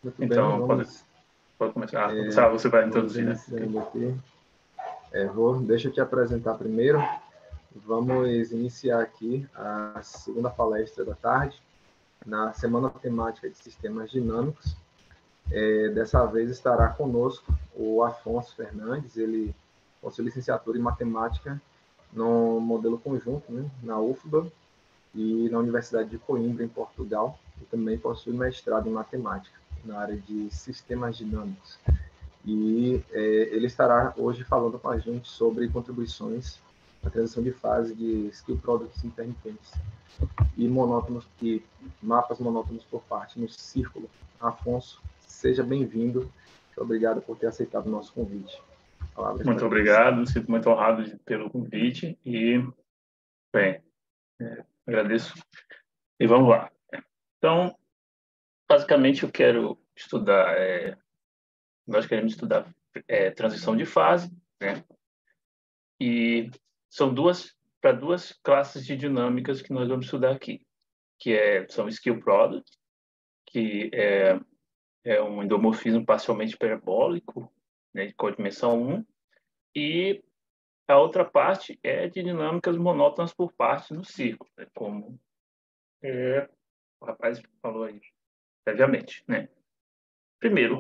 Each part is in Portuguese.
Muito bem, Então, pode começar. Você vai vamos introduzir, né? iniciando aqui. Deixa eu te apresentar primeiro. Vamos iniciar aqui a segunda palestra da tarde, na Semana Temática de Sistemas Dinâmicos. Dessa vez estará conosco o Afonso Fernandes, ele possui licenciatura em Matemática no modelo conjunto, né, na UFBA, e na Universidade de Coimbra, em Portugal, e também possui mestrado em Matemática, na área de Sistemas Dinâmicos. E ele estará hoje falando com a gente sobre contribuições na transição de fase de skill products intermitentes e monótonos e mapas monótonos por parte no círculo. Afonso, seja bem-vindo. Muito obrigado por ter aceitado o nosso convite. A palavra está Muito com você. obrigado, sinto muito honrado pelo convite e, bem, agradeço. E vamos lá. Então, basicamente, eu quero estudar, nós queremos estudar transição de fase, né? E são para duas classes de dinâmicas que nós vamos estudar aqui, que são skill product, que é um endomorfismo parcialmente hiperbólico, né, de codimensão 1, e a outra parte é de dinâmicas monótonas por parte no círculo, né, como o rapaz falou aí previamente, né? Primeiro,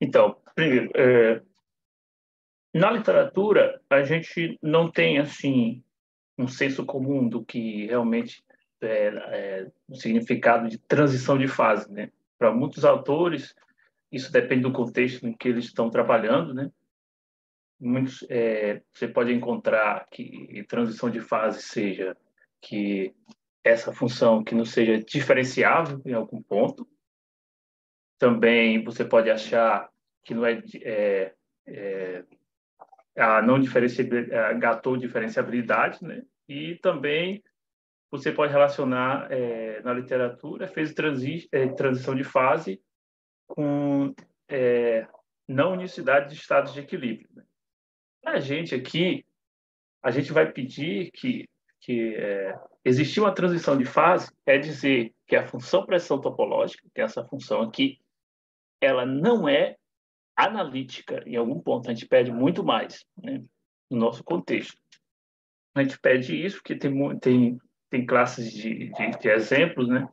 então, primeiro, na literatura a gente não tem assim um senso comum do que realmente o significado de transição de fase, né? Para muitos autores, isso depende do contexto em que eles estão trabalhando, né? Você pode encontrar que transição de fase seja que essa função que não seja diferenciável em algum ponto. Também você pode achar que não a não diferenciabilidade, a gatou diferenciabilidade, né? E também você pode relacionar na literatura fez transição de fase com não unicidade de estados de equilíbrio, né? A gente aqui a gente vai pedir que existir uma transição de fase é dizer que a função pressão topológica, que é essa função aqui, ela não é analítica em algum ponto. A gente pede muito mais, né, no nosso contexto. A gente pede isso porque tem classes de exemplos, né,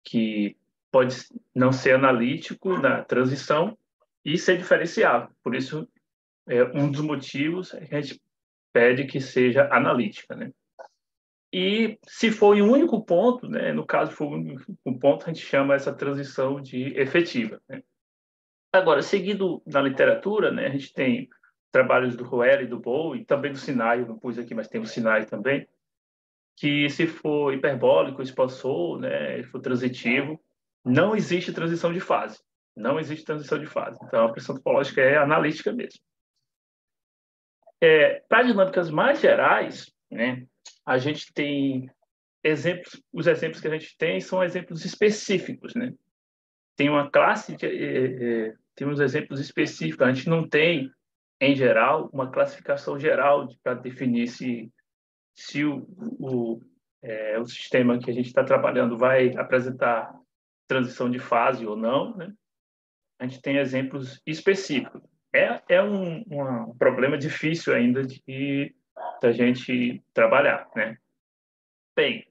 que pode não ser analítico na transição e ser diferenciável. Por isso, um dos motivos é que a gente pede que seja analítica, né? E se for em um único ponto, né, no caso for um único ponto, a gente chama essa transição de efetiva, né? Agora, seguindo na literatura, né, a gente tem trabalhos do Roelle e do Bow, e também do Sinai, eu não pus aqui, mas tem o Sinai também, que se for hiperbólico, expansor, né, se for transitivo, não existe transição de fase. Não existe transição de fase. Então, a pressão topológica é analítica mesmo. Para dinâmicas mais gerais, né, a gente tem exemplos, os exemplos que a gente tem são exemplos específicos, né? Tem uma classe tem uns exemplos específicos. A gente não tem, em geral, uma classificação geral para definir se o sistema que a gente está trabalhando vai apresentar transição de fase ou não, né? A gente tem exemplos específicos. Um problema difícil ainda da gente trabalhar, né? Bem,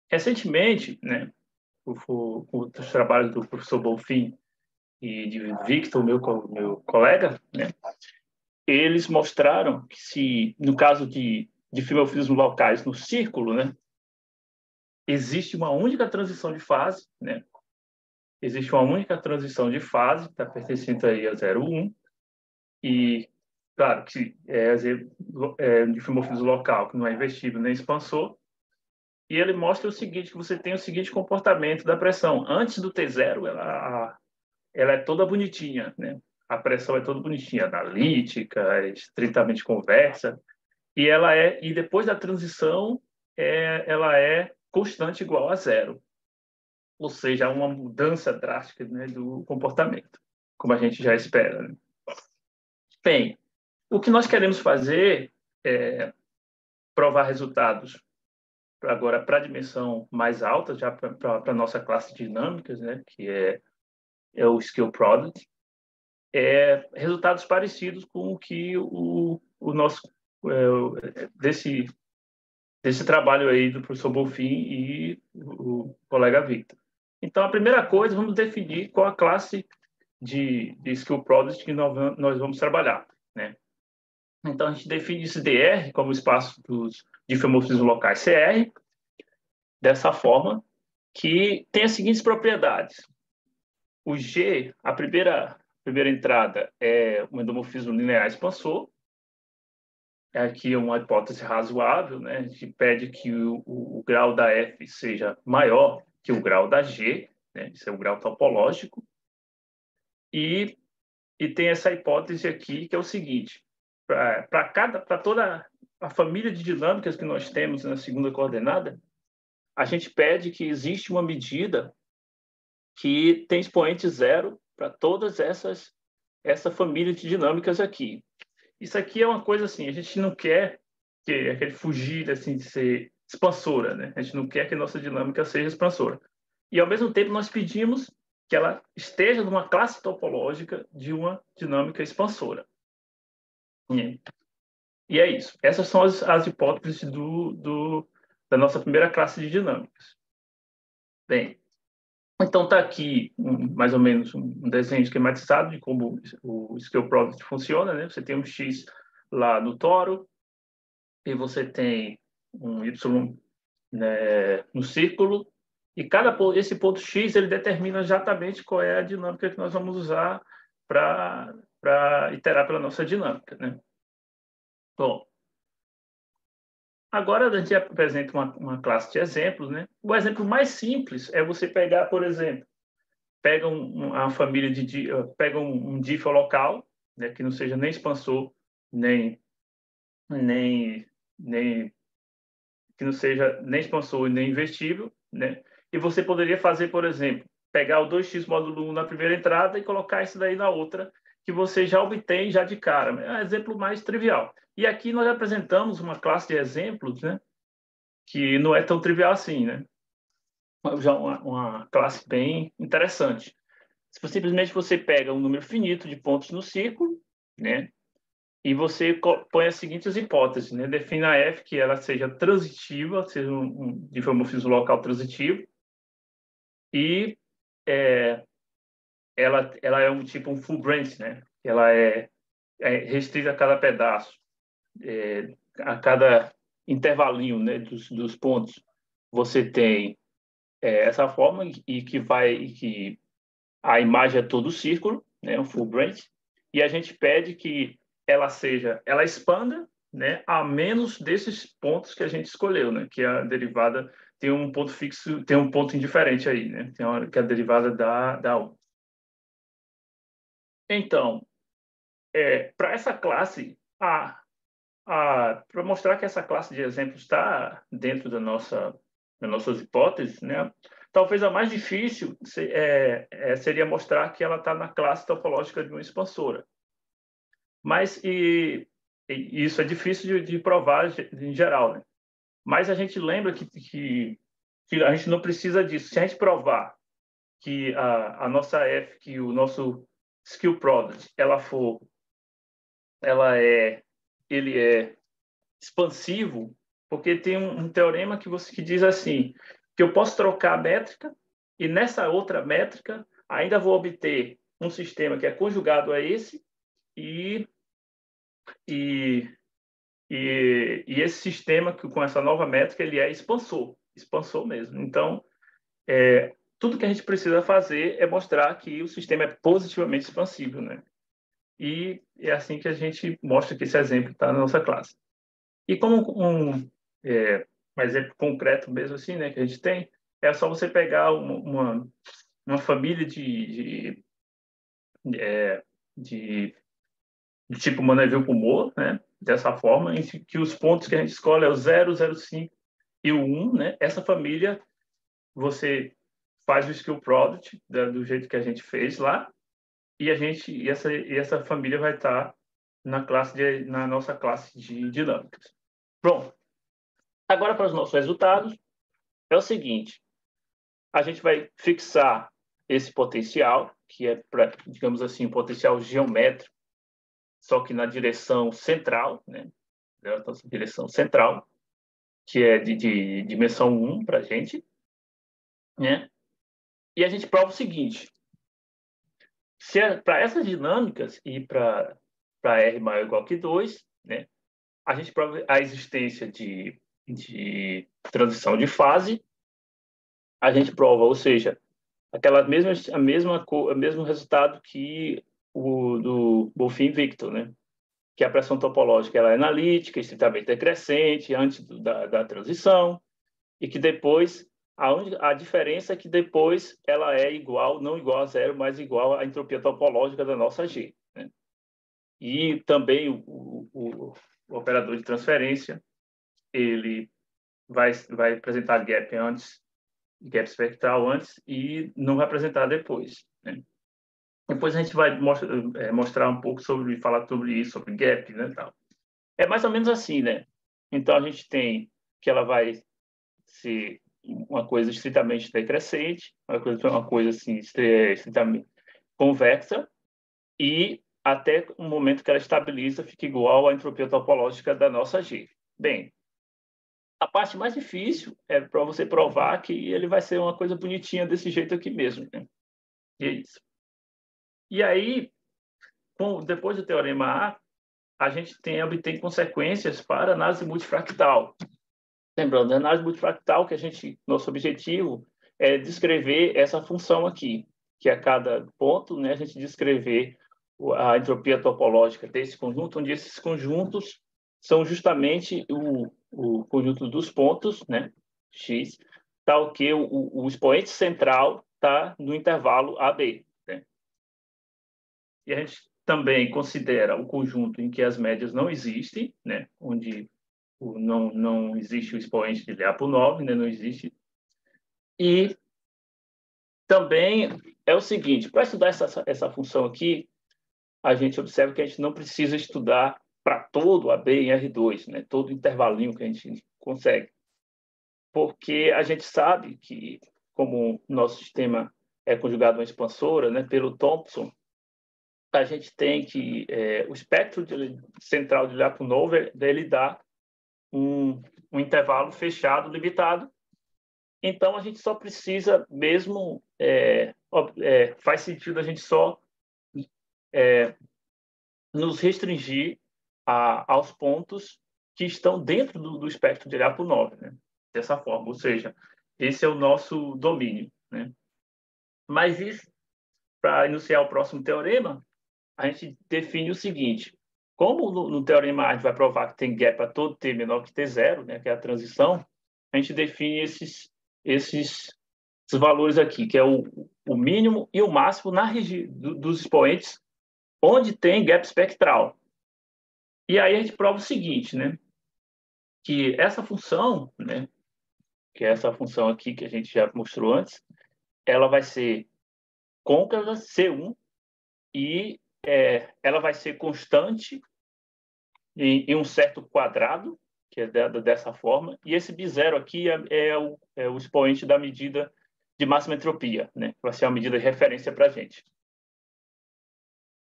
recentemente, né, com os trabalhos do professor Bonfim e de Victor, meu colega, né, eles mostraram que se, no caso de fimofismos locais no círculo, né, existe uma única transição de fase, né, existe uma única transição de fase, está pertencente aí a 0,1, e, claro, que de fimofismo local, que não é investível nem expansor, e ele mostra o seguinte, que você tem o seguinte comportamento da pressão. Antes do T0, ela é toda bonitinha, né? A pressão é toda bonitinha, analítica, é estritamente convexa, e depois da transição, ela é constante igual a zero. Ou seja, há uma mudança drástica, né, do comportamento, como a gente já espera, né? Bem, o que nós queremos fazer é provar resultados agora para a dimensão mais alta, já para a nossa classe de dinâmicas, né, que é o Skill Product, resultados parecidos com o que o nosso desse trabalho aí do professor Bonfim e o colega Victor. Então, a primeira coisa, vamos definir qual a classe de Skill Product que nós vamos trabalhar, né? Então, a gente define esse DR como espaço dos difeomorfismos locais CR, dessa forma, que tem as seguintes propriedades. O G, a primeira entrada é um endomorfismo linear expansor. Aqui é uma hipótese razoável, né? A gente pede que o grau da F seja maior que o grau da G, né? Esse é o grau topológico. E tem essa hipótese aqui, que é o seguinte: para toda a família de dinâmicas que nós temos na segunda coordenada, a gente pede que existe uma medida que tem expoente zero para todas essa família de dinâmicas aqui. Isso aqui é uma coisa assim, a gente não quer que fugir assim, de ser expansora, né? A gente não quer que a nossa dinâmica seja expansora. E, ao mesmo tempo, nós pedimos que ela esteja numa classe topológica de uma dinâmica expansora. E é isso. Essas são as hipóteses da nossa primeira classe de dinâmicas. Bem, então está aqui mais ou menos um desenho esquematizado de como o Skill Product funciona, né? Você tem um X lá no toro e você tem um Y, né, no círculo, e esse ponto X ele determina exatamente qual é a dinâmica que nós vamos usar para iterar pela nossa dinâmica, né? Bom, agora a gente apresenta uma classe de exemplos, né? O exemplo mais simples é você pegar, por exemplo, pega uma família pega um diff local, né, que não seja nem expansor, nem que não seja nem expansor nem invertível, né? E você poderia fazer, por exemplo, pegar o 2x módulo 1 na primeira entrada e colocar isso daí na outra, que você já obtém já de cara. É um exemplo mais trivial. E aqui nós apresentamos uma classe de exemplos, né, que não é tão trivial assim, né? Já uma classe bem interessante. Simplesmente você pega um número finito de pontos no círculo, né? E você põe as seguintes hipóteses, né? Define a F que ela seja transitiva, seja um difeomorfismo local transitivo, e ela é um full branch, né? Ela é restrita a cada pedaço, a cada intervalinho, né, dos pontos. Você tem essa forma e que a imagem é todo o círculo, né, um full branch, e a gente pede que ela expanda, né, a menos desses pontos que a gente escolheu, né, que a derivada tem um ponto fixo, tem um ponto indiferente aí, né, que a derivada dá 1. Então, para essa classe, para mostrar que essa classe de exemplos está dentro das nossas hipóteses, né? Talvez a mais difícil seria mostrar que ela está na classe topológica de uma expansora. Mas isso é difícil de provar em geral, né? Mas a gente lembra que a gente não precisa disso. Se a gente provar que a nossa F, que o nosso skill product, ele é expansivo, porque tem um teorema que diz assim, que eu posso trocar a métrica e nessa outra métrica ainda vou obter um sistema que é conjugado a esse e esse sistema com essa nova métrica ele é expansor mesmo. Então, tudo que a gente precisa fazer é mostrar que o sistema é positivamente expansível, né? E é assim que a gente mostra que esse exemplo está na nossa classe. E como um exemplo concreto mesmo assim, né, que a gente tem, é só você pegar uma família de tipo Moneville-Pumor, né, dessa forma, em que os pontos que a gente escolhe é o 0, 0,5 e o 1, né? Essa família, você faz o skill product do jeito que a gente fez lá, e essa família vai estar na nossa classe de dinâmicas. Pronto. Agora, para os nossos resultados, é o seguinte: a gente vai fixar esse potencial, que é, digamos assim, um potencial geométrico, só que na direção central, né? Na direção central, que é de dimensão 1 para a gente, né? E a gente prova o seguinte: se para essas dinâmicas e para R maior ou igual que 2, né? A gente prova a existência de transição de fase, a gente prova, ou seja, o mesmo resultado que o do Bulfin-Victor, né? Que a pressão topológica ela é analítica, estritamente decrescente, antes da transição, e que depois, a diferença é que depois ela é igual, não igual a zero, mas igual à entropia topológica da nossa G. Né? E também o operador de transferência, ele vai apresentar gap antes, gap espectral antes, e não vai apresentar depois. Né? Depois a gente vai mostrar um pouco falar sobre isso, sobre gap, né, tal. É mais ou menos assim, né? Então a gente tem que ela vai ser uma coisa estritamente decrescente, uma coisa assim estritamente convexa, e até o momento que ela estabiliza fica igual à entropia topológica da nossa G. Bem, a parte mais difícil é para você provar que ele vai ser uma coisa bonitinha desse jeito aqui mesmo. Né? E é isso. E aí, depois do teorema A, a gente obtém consequências para análise multifractal. Lembrando, a análise multifractal, nosso objetivo é descrever essa função aqui, que a cada ponto, né, a gente descrever a entropia topológica desse conjunto, onde esses conjuntos são justamente o conjunto dos pontos, né, x, tal que o expoente central está no intervalo AB. Né? E a gente também considera o conjunto em que as médias não existem, né, onde não existe o expoente de Lyapunov, né, não existe. E também é o seguinte, para estudar essa função aqui, a gente observa que a gente não precisa estudar para todo AB em R2, né, todo intervalinho que a gente consegue. Porque a gente sabe que, como o nosso sistema é conjugado a uma expansora, né, pelo Thompson, a gente tem que o espectro central de Lyapunov ele dá um intervalo fechado, limitado. Então, a gente só precisa mesmo... faz sentido a gente só nos restringir aos pontos que estão dentro do espectro de Lyapunov, né? Dessa forma. Ou seja, esse é o nosso domínio. Né? Mas isso, para iniciar o próximo teorema, a gente define o seguinte: como no teorema A a gente vai provar que tem gap para todo t menor que t0, né, que é a transição, a gente define esses valores aqui, que é o mínimo e o máximo dos expoentes onde tem gap espectral. E aí a gente prova o seguinte, né, que essa função, né, que é essa função aqui que a gente já mostrou antes, ela vai ser côncava C1 e ela vai ser constante em um certo quadrado, que é dado dessa forma, e esse B0 aqui é o expoente da medida de máxima entropia, né? Vai ser uma medida de referência para a gente.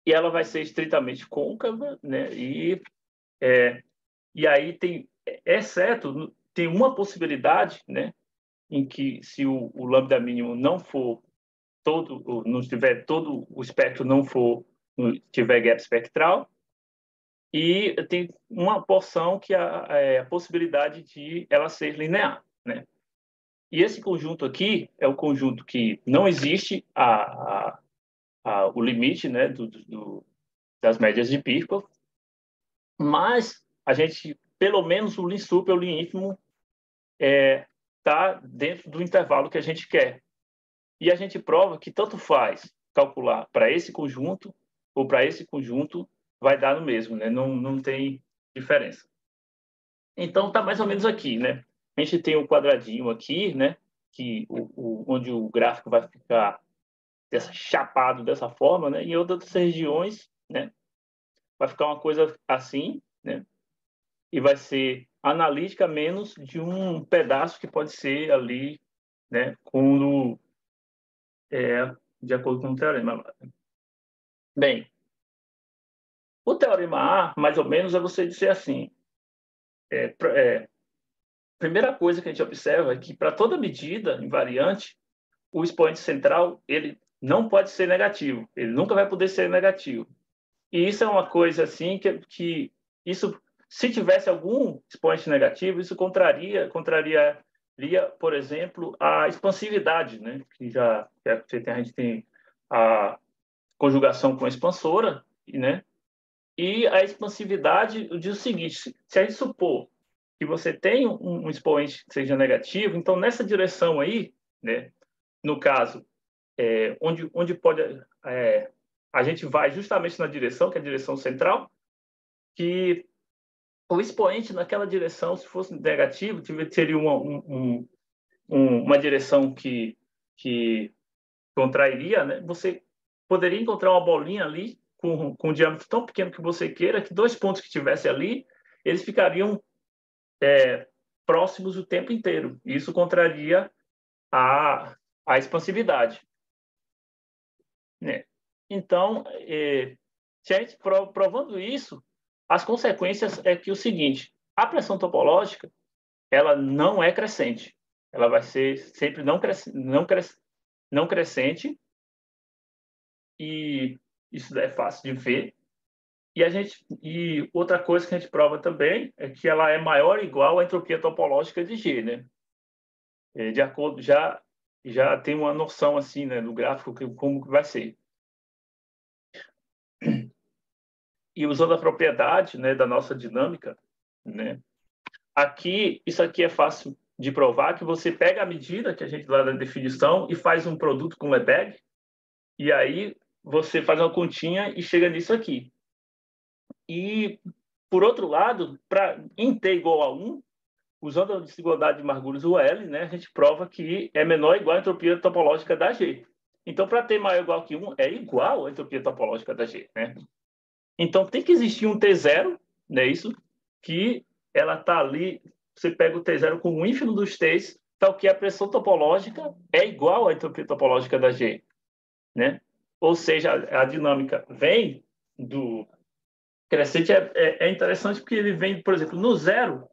E ela vai ser estritamente côncava, né? E aí tem uma possibilidade, né? Em que se o lambda mínimo não for não tiver todo o espectro não tiver gap espectral, e tem uma porção que é a possibilidade de ela ser linear, né? E esse conjunto aqui é o conjunto que não existe o limite, né, das médias de Birkhoff, mas a gente, pelo menos o Lin super, o Lin ínfimo, está dentro do intervalo que a gente quer. E a gente prova que tanto faz calcular para esse conjunto ou para esse conjunto, vai dar no mesmo, né? Não tem diferença. Então, está mais ou menos aqui, né? A gente tem um quadradinho aqui, né? Onde o gráfico vai ficar chapado dessa forma, né? Em outras regiões, né? Vai ficar uma coisa assim, né? E vai ser analítica menos de um pedaço que pode ser ali, né, quando de acordo com o teorema. Bem, o teorema A, mais ou menos, é você dizer assim, primeira coisa que a gente observa é que para toda medida invariante, o expoente central ele não pode ser negativo, ele nunca vai poder ser negativo. E isso é uma coisa assim que isso, se tivesse algum expoente negativo, isso contrariaria, por exemplo, a expansividade, né? A gente tem a conjugação com a expansora, né? E a expansividade diz o seguinte: se a gente supor que você tem um expoente que seja negativo, então nessa direção aí, né? No caso, onde pode a gente vai justamente na direção, que é a direção central, que o expoente naquela direção, se fosse negativo, teria uma direção que contrairia, né? Você poderia encontrar uma bolinha ali com um diâmetro tão pequeno que você queira, que dois pontos que tivesse ali, eles ficariam próximos o tempo inteiro. Isso contraria a expansividade, né? Então, se a gente provando isso, as consequências é que o seguinte: a pressão topológica ela não é crescente, ela vai ser sempre não crescente, e isso é fácil de ver. E outra coisa que a gente prova também é que ela é maior ou igual à entropia topológica de G, né? De acordo, já tem uma noção assim, né, do gráfico como que vai ser. E usando a propriedade, né, da nossa dinâmica, né? Isso aqui é fácil de provar, que você pega a medida que a gente dá da definição e faz um produto com Lebesgue, e aí você faz uma continha e chega nisso aqui. E, por outro lado, em T igual a 1, usando a desigualdade de Margulis UL, né, a gente prova que é menor ou igual à entropia topológica da G. Então, para T maior ou igual que 1, é igual à entropia topológica da G, né? Então, tem que existir um T0, né, isso, que ela está ali, você pega o T0 com o ínfimo dos T's, tal que a pressão topológica é igual à entropia topológica da G, né? Ou seja, a dinâmica vem do crescente, é interessante porque ele vem, por exemplo, no zero,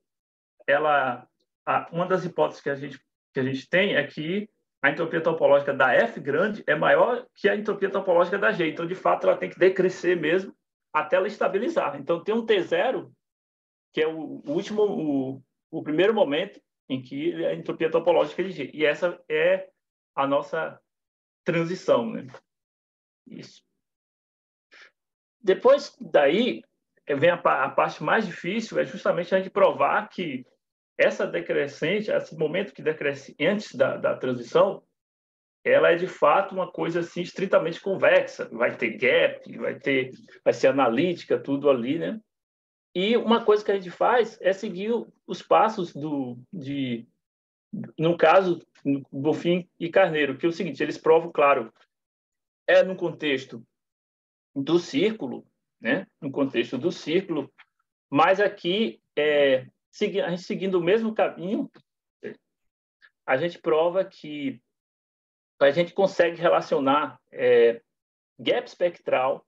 uma das hipóteses que a gente tem é que a entropia topológica da F grande é maior que a entropia topológica da G. Então, de fato, ela tem que decrescer mesmo até ela estabilizar. Então, tem um T0, que é o primeiro momento em que a entropia topológica é de G. E essa é a nossa transição, né? Isso. Depois daí, vem a parte mais difícil, é justamente a gente provar que essa decrescente, esse momento que decresce antes da transição, ela é de fato uma coisa assim estritamente convexa. Vai ter gap, vai ser analítica, tudo ali, né? E uma coisa que a gente faz é seguir os passos no caso, Bonfim e Carneiro, que é o seguinte: eles provam, claro, no contexto do círculo, né? No contexto do círculo, mas aqui a gente seguindo o mesmo caminho, a gente prova que a gente consegue relacionar gap espectral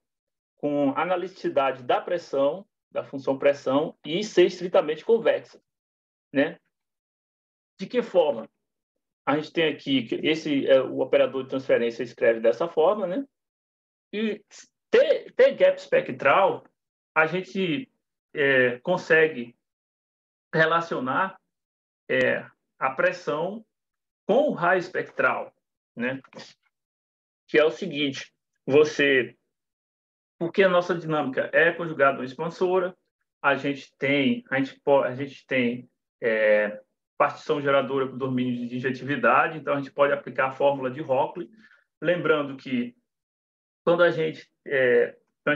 com analiticidade da pressão, da função pressão, e ser estritamente convexa, né? De que forma? A gente tem aqui, o operador de transferência escreve dessa forma, né? E ter gap espectral, a gente consegue relacionar a pressão com o raio espectral, né? Que é o seguinte: porque a nossa dinâmica é conjugada à expansora, a gente tem partição geradora com domínio de injetividade, então a gente pode aplicar a fórmula de Hockley, lembrando que quando a gente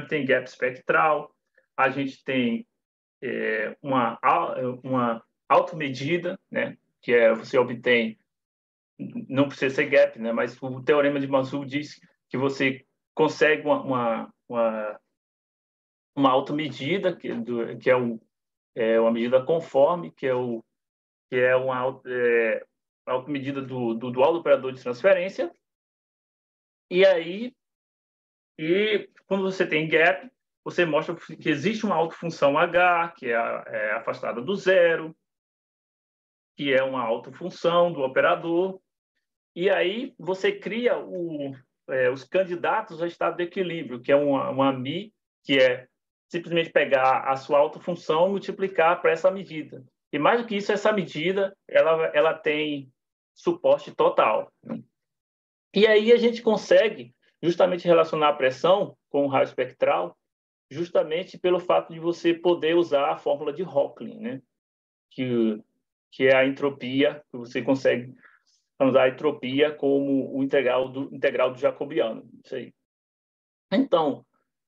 tem gap espectral, a gente tem uma automedida, né? Que você obtém, não precisa ser gap, né? Mas o teorema de Mazur diz que você consegue uma automedida, que é é uma medida conforme, que é uma automedida do dual do operador de transferência. E aí, quando você tem gap, você mostra que existe uma autofunção H, que é afastada do zero, que é uma autofunção do operador. E aí você cria os candidatos ao estado de equilíbrio, que é uma MI, que é simplesmente pegar a sua autofunção e multiplicar para essa medida. E mais do que isso, essa medida ela tem suporte total. E aí a gente consegue justamente relacionar a pressão com o raio espectral, justamente pelo fato de você poder usar a fórmula de Hockley, né? que é a entropia, que você consegue usar a entropia como o integral do jacobiano. Isso aí. Então,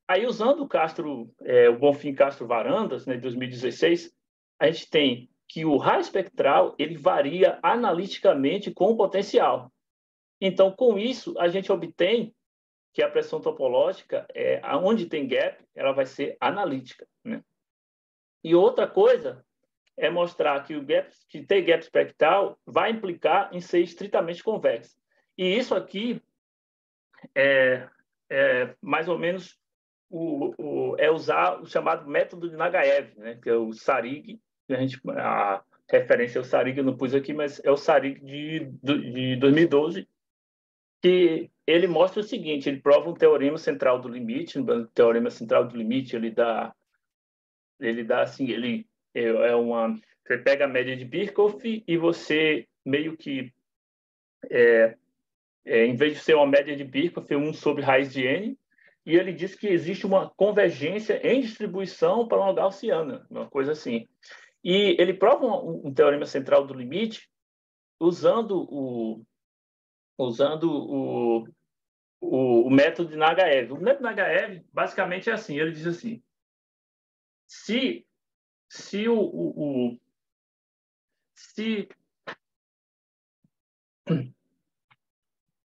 aí usando o Bonfim Castro Varandas, né, de 2016, a gente tem que o raio espectral ele varia analiticamente com o potencial. Então, com isso, a gente obtém que a pressão topológica, onde tem gap, ela vai ser analítica, né? E outra coisa é mostrar que ter gap espectral vai implicar em ser estritamente convexa. E isso aqui é mais ou menos usar o chamado método de Nagaev, né? Que é o Sarig. A referência é o Sarig, eu não pus aqui, mas é o Sarig de 2012, que ele mostra o seguinte: ele prova um teorema central do limite. O teorema central do limite ele dá assim, você pega a média de Birkhoff e você meio que em vez de ser uma média de Birkhoff, é 1 sobre raiz de n, e ele diz que existe uma convergência em distribuição para uma gaussiana, uma coisa assim. E ele prova um teorema central do limite usando o método de Nagaev. O método de Nagaev basicamente é assim: ele diz assim, se o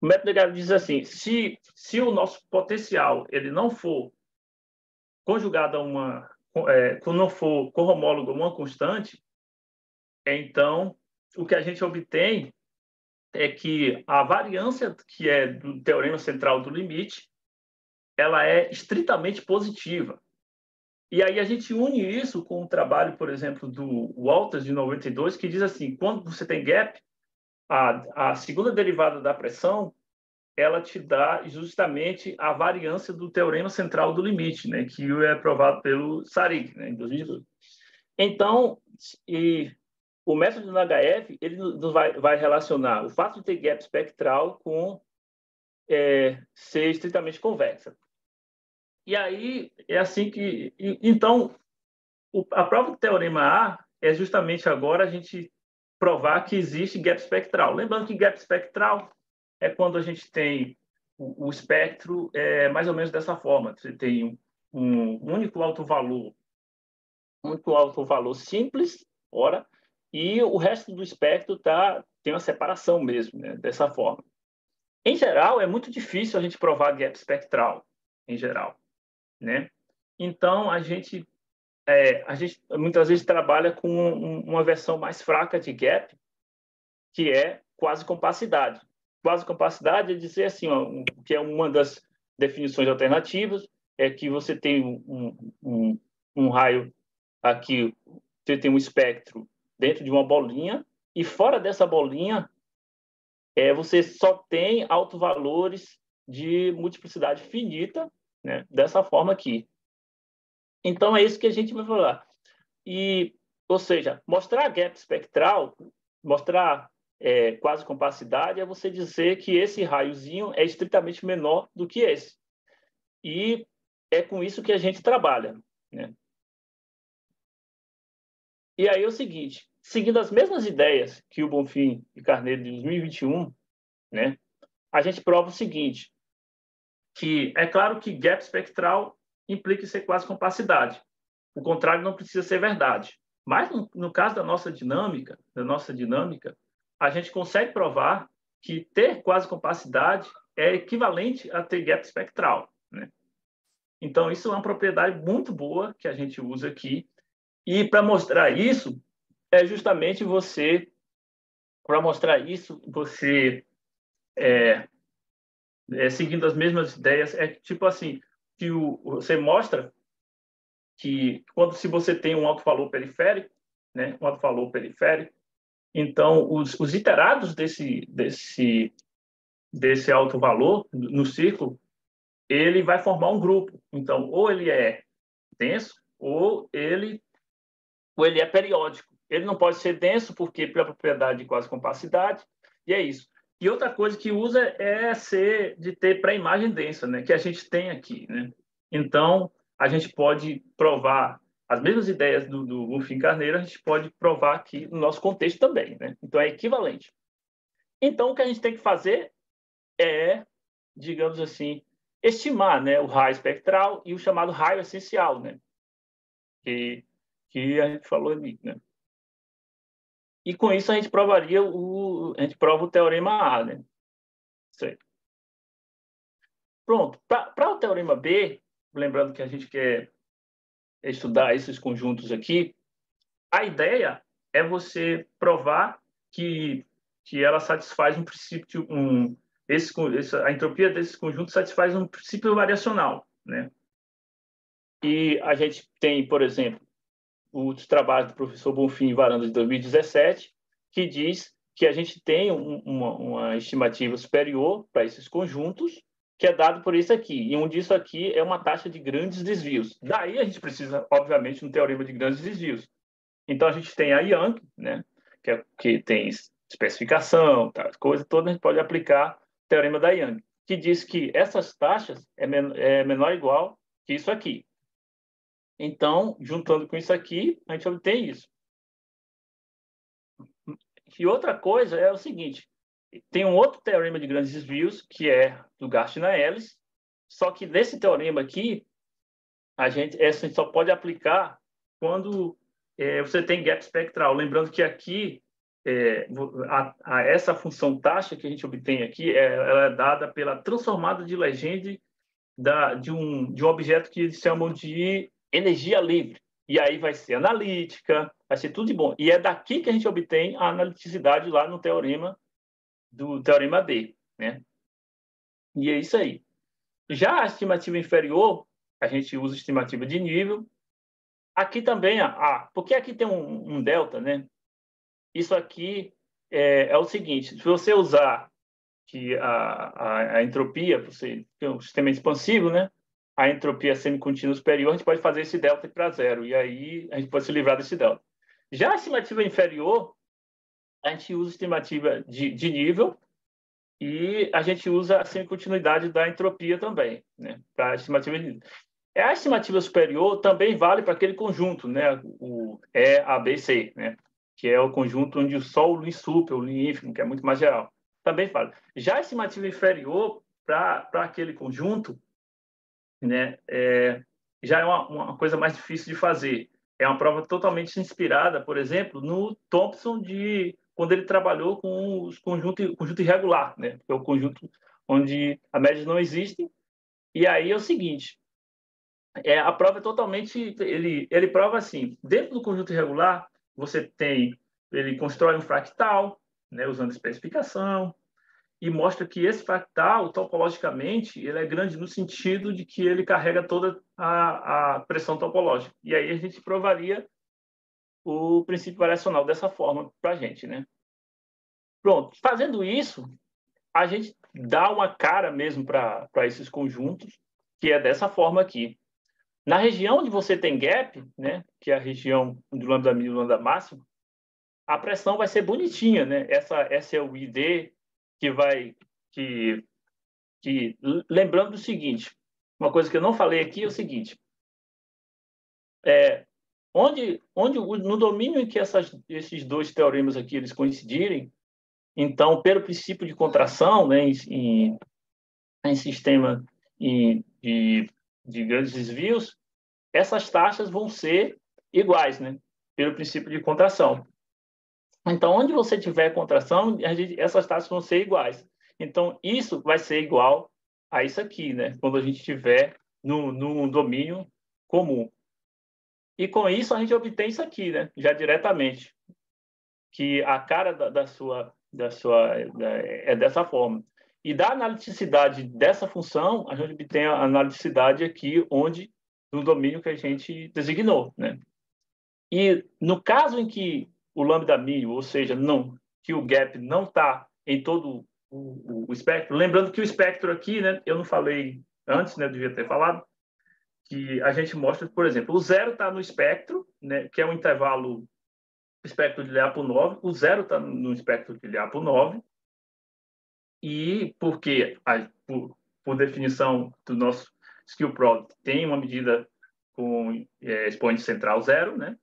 método de Nagaev diz assim, se o nosso potencial ele não for conjugado não for cohomólogo a uma constante, então o que a gente obtém é que a variância que é do teorema central do limite, ela é estritamente positiva. E aí a gente une isso com o trabalho, por exemplo, do Walters, de 92, que diz assim, quando você tem gap, a segunda derivada da pressão, ela te dá justamente a variância do teorema central do limite, né, que é provado pelo Sarig, né, em 2012. Então, o método do Nagaev ele vai relacionar o fato de ter gap espectral com ser estritamente convexa. E aí é assim que... Então, a prova do teorema A é justamente agora a gente provar que existe gap espectral. Lembrando que gap espectral é quando a gente tem o espectro mais ou menos dessa forma. Você tem um único alto valor simples, ora, e o resto do espectro tem uma separação mesmo, né, dessa forma. Em geral, é muito difícil a gente provar gap espectral, em geral, né? Então, a gente muitas vezes trabalha com uma versão mais fraca de gap, que é quase compacidade. Quase compacidade é dizer assim, que é uma das definições alternativas, é que você tem um raio aqui, você tem um espectro dentro de uma bolinha, e fora dessa bolinha, você só tem autovalores de multiplicidade finita, né, dessa forma aqui. Então, é isso que a gente vai falar. Ou seja, mostrar gap espectral, mostrar quase compacidade, é você dizer que esse raiozinho é estritamente menor do que esse. E é com isso que a gente trabalha, né? E aí é o seguinte, seguindo as mesmas ideias que o Bonfim e Carneiro de 2021, né, a gente prova o seguinte, que é claro que gap espectral implica ser quase compacidade. O contrário não precisa ser verdade. Mas, no caso da nossa dinâmica, a gente consegue provar que ter quase compacidade é equivalente a ter gap espectral, né? Então, isso é uma propriedade muito boa que a gente usa aqui. E para mostrar isso, é justamente você, para mostrar isso, você seguindo as mesmas ideias, é tipo assim, que você mostra que se você tem um alto-valor periférico, né, um alto-valor periférico, então os iterados desse alto-valor no círculo, ele vai formar um grupo. Então, ou ele é denso, ou ele é periódico. Ele não pode ser denso porque pela propriedade de quase compacidade, e é isso. E outra coisa que usa é de ter pré-imagem densa, né, que a gente tem aqui, né? Então, a gente pode provar as mesmas ideias do Bonfim Carneiro, a gente pode provar aqui no nosso contexto também, né? Então, é equivalente. Então, o que a gente tem que fazer é, digamos assim, estimar, né, o raio espectral e o chamado raio essencial, né? Que a gente falou ali, né? E com isso a gente a gente prova o teorema A, né? Certo. Pronto. Para o teorema B, lembrando que a gente quer estudar esses conjuntos aqui, a ideia é você provar que ela satisfaz um princípio, a entropia desses conjuntos satisfaz um princípio variacional, né? E a gente tem, por exemplo, os trabalhos do professor Bonfim Varanda de 2017, que diz que a gente tem uma estimativa superior para esses conjuntos, que é dado por isso aqui. E um disso aqui é uma taxa de grandes desvios. Daí a gente precisa, obviamente, um teorema de grandes desvios. Então a gente tem a Young, né, que tem especificação, tá, coisa toda, a gente pode aplicar o teorema da Young, que diz que essas taxas é menor ou igual que isso aqui. Então, juntando com isso aqui, a gente obtém isso. E outra coisa é o seguinte, tem um outro teorema de grandes desvios, que é do Gartner-Ellis, só que nesse teorema aqui, a gente só pode aplicar quando você tem gap espectral. Lembrando que aqui, essa função taxa que a gente obtém aqui, ela é dada pela transformada de Legendre de um objeto que eles chamam de energia livre. E aí vai ser analítica, vai ser tudo de bom. E é daqui que a gente obtém a analiticidade lá no do teorema D, né? E é isso aí. Já a estimativa inferior, a gente usa estimativa de nível. Aqui também, porque aqui tem um delta, né? Isso aqui é o seguinte, se você usar que a entropia, você tem um sistema expansivo, né? A entropia semicontínua superior, a gente pode fazer esse delta para zero, e aí a gente pode se livrar desse delta. Já a estimativa inferior, a gente usa estimativa de nível e a gente usa a semicontinuidade da entropia também, né? Para a estimativa de nível. A estimativa superior também vale para aquele conjunto, né? O EABC, né? Que é o conjunto onde o Sol, o Lin super, o Lin ínfimo, que é muito mais geral. Também vale. Já a estimativa inferior para aquele conjunto, né? Já é uma coisa mais difícil de fazer. É uma prova totalmente inspirada, por exemplo, no Thompson quando ele trabalhou com os conjunto irregular, né? Que é o conjunto onde a média não existe. E aí é o seguinte, a prova é totalmente... Ele prova assim, dentro do conjunto irregular, ele constrói um fractal, né, usando especificação, e mostra que esse fractal, topologicamente, ele é grande no sentido de que ele carrega toda a pressão topológica. E aí a gente provaria o princípio variacional dessa forma para a gente, né? Pronto, fazendo isso, a gente dá uma cara mesmo para esses conjuntos, que é dessa forma aqui. Na região onde você tem gap, né, que é a região do lambda mínimo e lambda máximo, a pressão vai ser bonitinha, né? Essa é o ID que lembrando do seguinte, uma coisa que eu não falei aqui é o seguinte, no domínio em que esses dois teoremas aqui eles coincidirem, então, pelo princípio de contração, né, em sistema de grandes desvios, essas taxas vão ser iguais, né? Pelo princípio de contração. Então, onde você tiver contração, essas taxas vão ser iguais. Então, isso vai ser igual a isso aqui, né? Quando a gente estiver no domínio comum. E com isso a gente obtém isso aqui, né? Já diretamente, que a cara é dessa forma. E da analiticidade dessa função, a gente obtém a analiticidade aqui onde no domínio que a gente designou, né? E no caso em que o lambda mínimo, ou seja, não, que o gap não está em todo o espectro, lembrando que o espectro aqui, né, eu não falei antes, né, eu devia ter falado, que a gente mostra, por exemplo, o zero está no espectro, né, que é um intervalo espectro de Lyapunov por 9, o zero está no espectro de Lyapunov por 9, e porque, por definição do nosso skill product, tem uma medida com expoente central zero, né?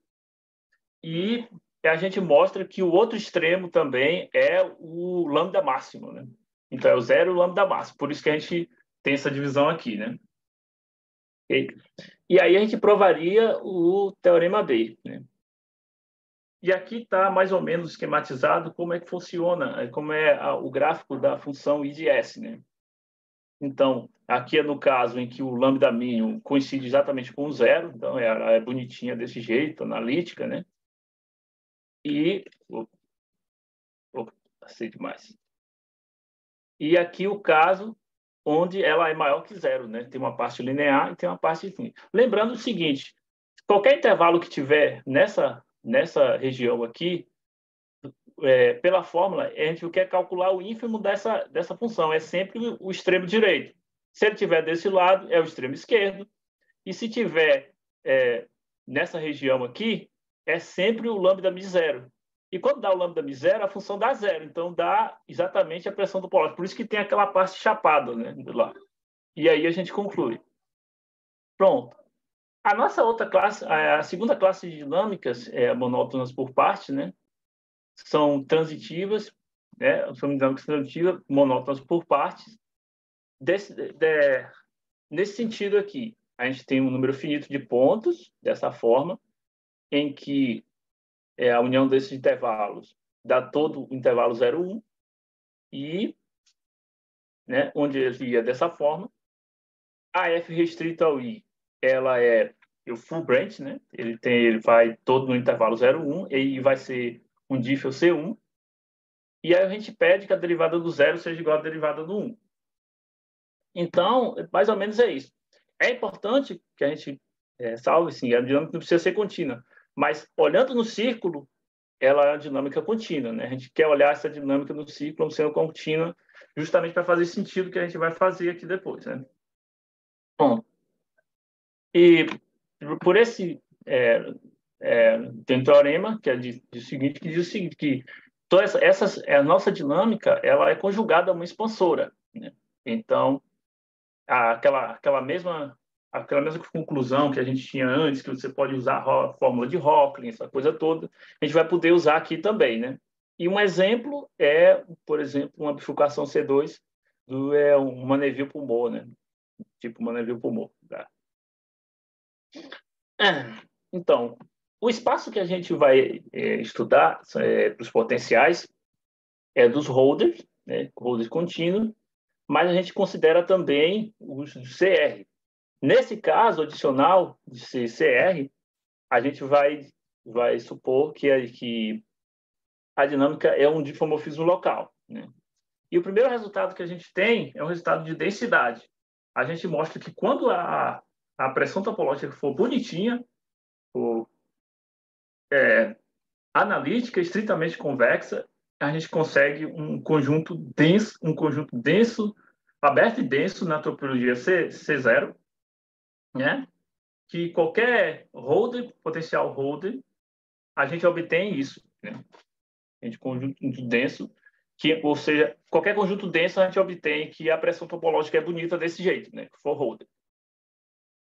E a gente mostra que o outro extremo também é o lambda máximo, né? Então, é o zero e o lambda máximo. Por isso que a gente tem essa divisão aqui, né? E aí a gente provaria o teorema B, né? E aqui está mais ou menos esquematizado como é que funciona, como é o gráfico da função I de S, né? Então, aqui é no caso em que o lambda mínimo coincide exatamente com o zero, então é bonitinha desse jeito, analítica, né? E passei demais. E aqui o caso onde ela é maior que zero, né? Tem uma parte linear e tem uma parte infinita. Lembrando o seguinte, qualquer intervalo que tiver nessa região aqui, pela fórmula, a gente quer calcular o ínfimo dessa função, é sempre o extremo direito. Se ele estiver desse lado, é o extremo esquerdo, e se tiver nessa região aqui, é sempre o lambda mi zero. E quando dá o lambda mi zero, a função dá zero. Então, dá exatamente a pressão topológica. Por isso que tem aquela parte chapada, né, do lado. E aí a gente conclui. Pronto. A nossa outra classe, a segunda classe de dinâmicas, monótonas por parte, né, são transitivas, né, são dinâmicas transitivas, monótonas por partes. Nesse sentido aqui, a gente tem um número finito de pontos, dessa forma, em que a união desses intervalos dá todo o intervalo 0, 1, e, né, onde ele ia dessa forma, a F restrita ao I, ela é o full branch, né? Ele vai todo no intervalo 0, 1, e vai ser um diffel C1, e aí a gente pede que a derivada do zero seja igual à derivada do 1. Então, mais ou menos é isso. É importante que a gente salve, sim, a dinâmica não precisa ser contínua, mas olhando no círculo, ela é uma dinâmica contínua, né? A gente quer olhar essa dinâmica no círculo sendo contínua, justamente para fazer sentido que a gente vai fazer aqui depois, né? Bom, e por esse tem um teorema que é de seguinte, que diz o seguinte, que toda a nossa dinâmica ela é conjugada a uma expansora, né? Então, aquela mesma conclusão que a gente tinha antes, que você pode usar a fórmula de Hockley, essa coisa toda, a gente vai poder usar aqui também, né? E um exemplo é, por exemplo, uma bifurcação C2 uma Neville-Poulmot, né? Tipo uma Neville-Poulmot. Tá? Então, o espaço que a gente vai estudar para os potenciais é dos holders, né? Holders contínuos, mas a gente considera também os CR. Nesse caso adicional de CR, a gente vai supor que a dinâmica é um difomorfismo local, né? E o primeiro resultado que a gente tem é um resultado de densidade. A gente mostra que quando a pressão topológica for bonitinha, for analítica, estritamente convexa, a gente consegue um conjunto denso, aberto e denso na topologia C0, né? Que qualquer holder, potencial holder, a gente obtém isso, né? A gente conjunto denso, ou seja, qualquer conjunto denso a gente obtém que a pressão topológica é bonita desse jeito, né? For holder.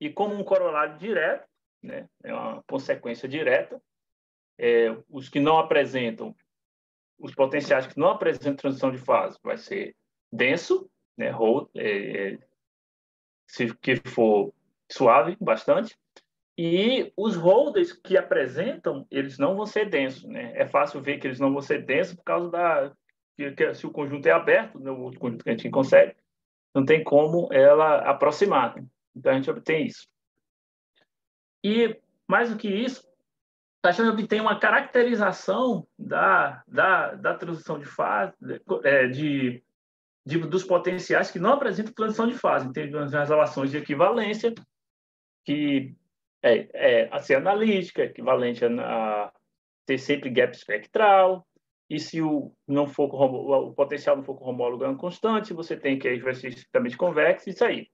E como um corolário direto, né? É uma consequência direta, os que não apresentam, os potenciais que não apresentam transição de fase, vai ser denso, né? Se que for suave, bastante. E os holders que apresentam, eles não vão ser densos, né? É fácil ver que eles não vão ser densos por causa se o conjunto é aberto, no outro conjunto que a gente consegue, não tem como ela aproximar, né? Então a gente obtém isso. E Mais do que isso, a gente obtém uma caracterização da transição de fase, dos potenciais que não apresentam transição de fase. Tem as relações de equivalência, que a ser analítica, equivalente a ter sempre gap espectral, e se o potencial não for com homólogo é uma constante, você tem que vai ser estritamente convexo, isso aí.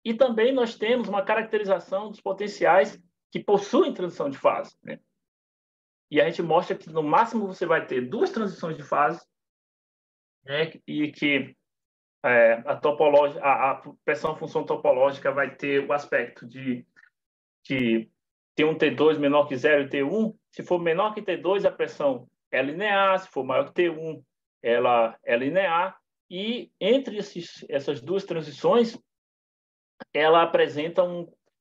E também nós temos uma caracterização dos potenciais que possuem transição de fase, né? E a gente mostra que, no máximo, você vai ter 2 transições de fase, né? E que a pressão função topológica vai ter o aspecto de que tem um T2 menor que 0 e T1. Se for menor que T2, a pressão é linear. Se for maior que T1, ela é linear. E entre essas 2 transições, ela apresenta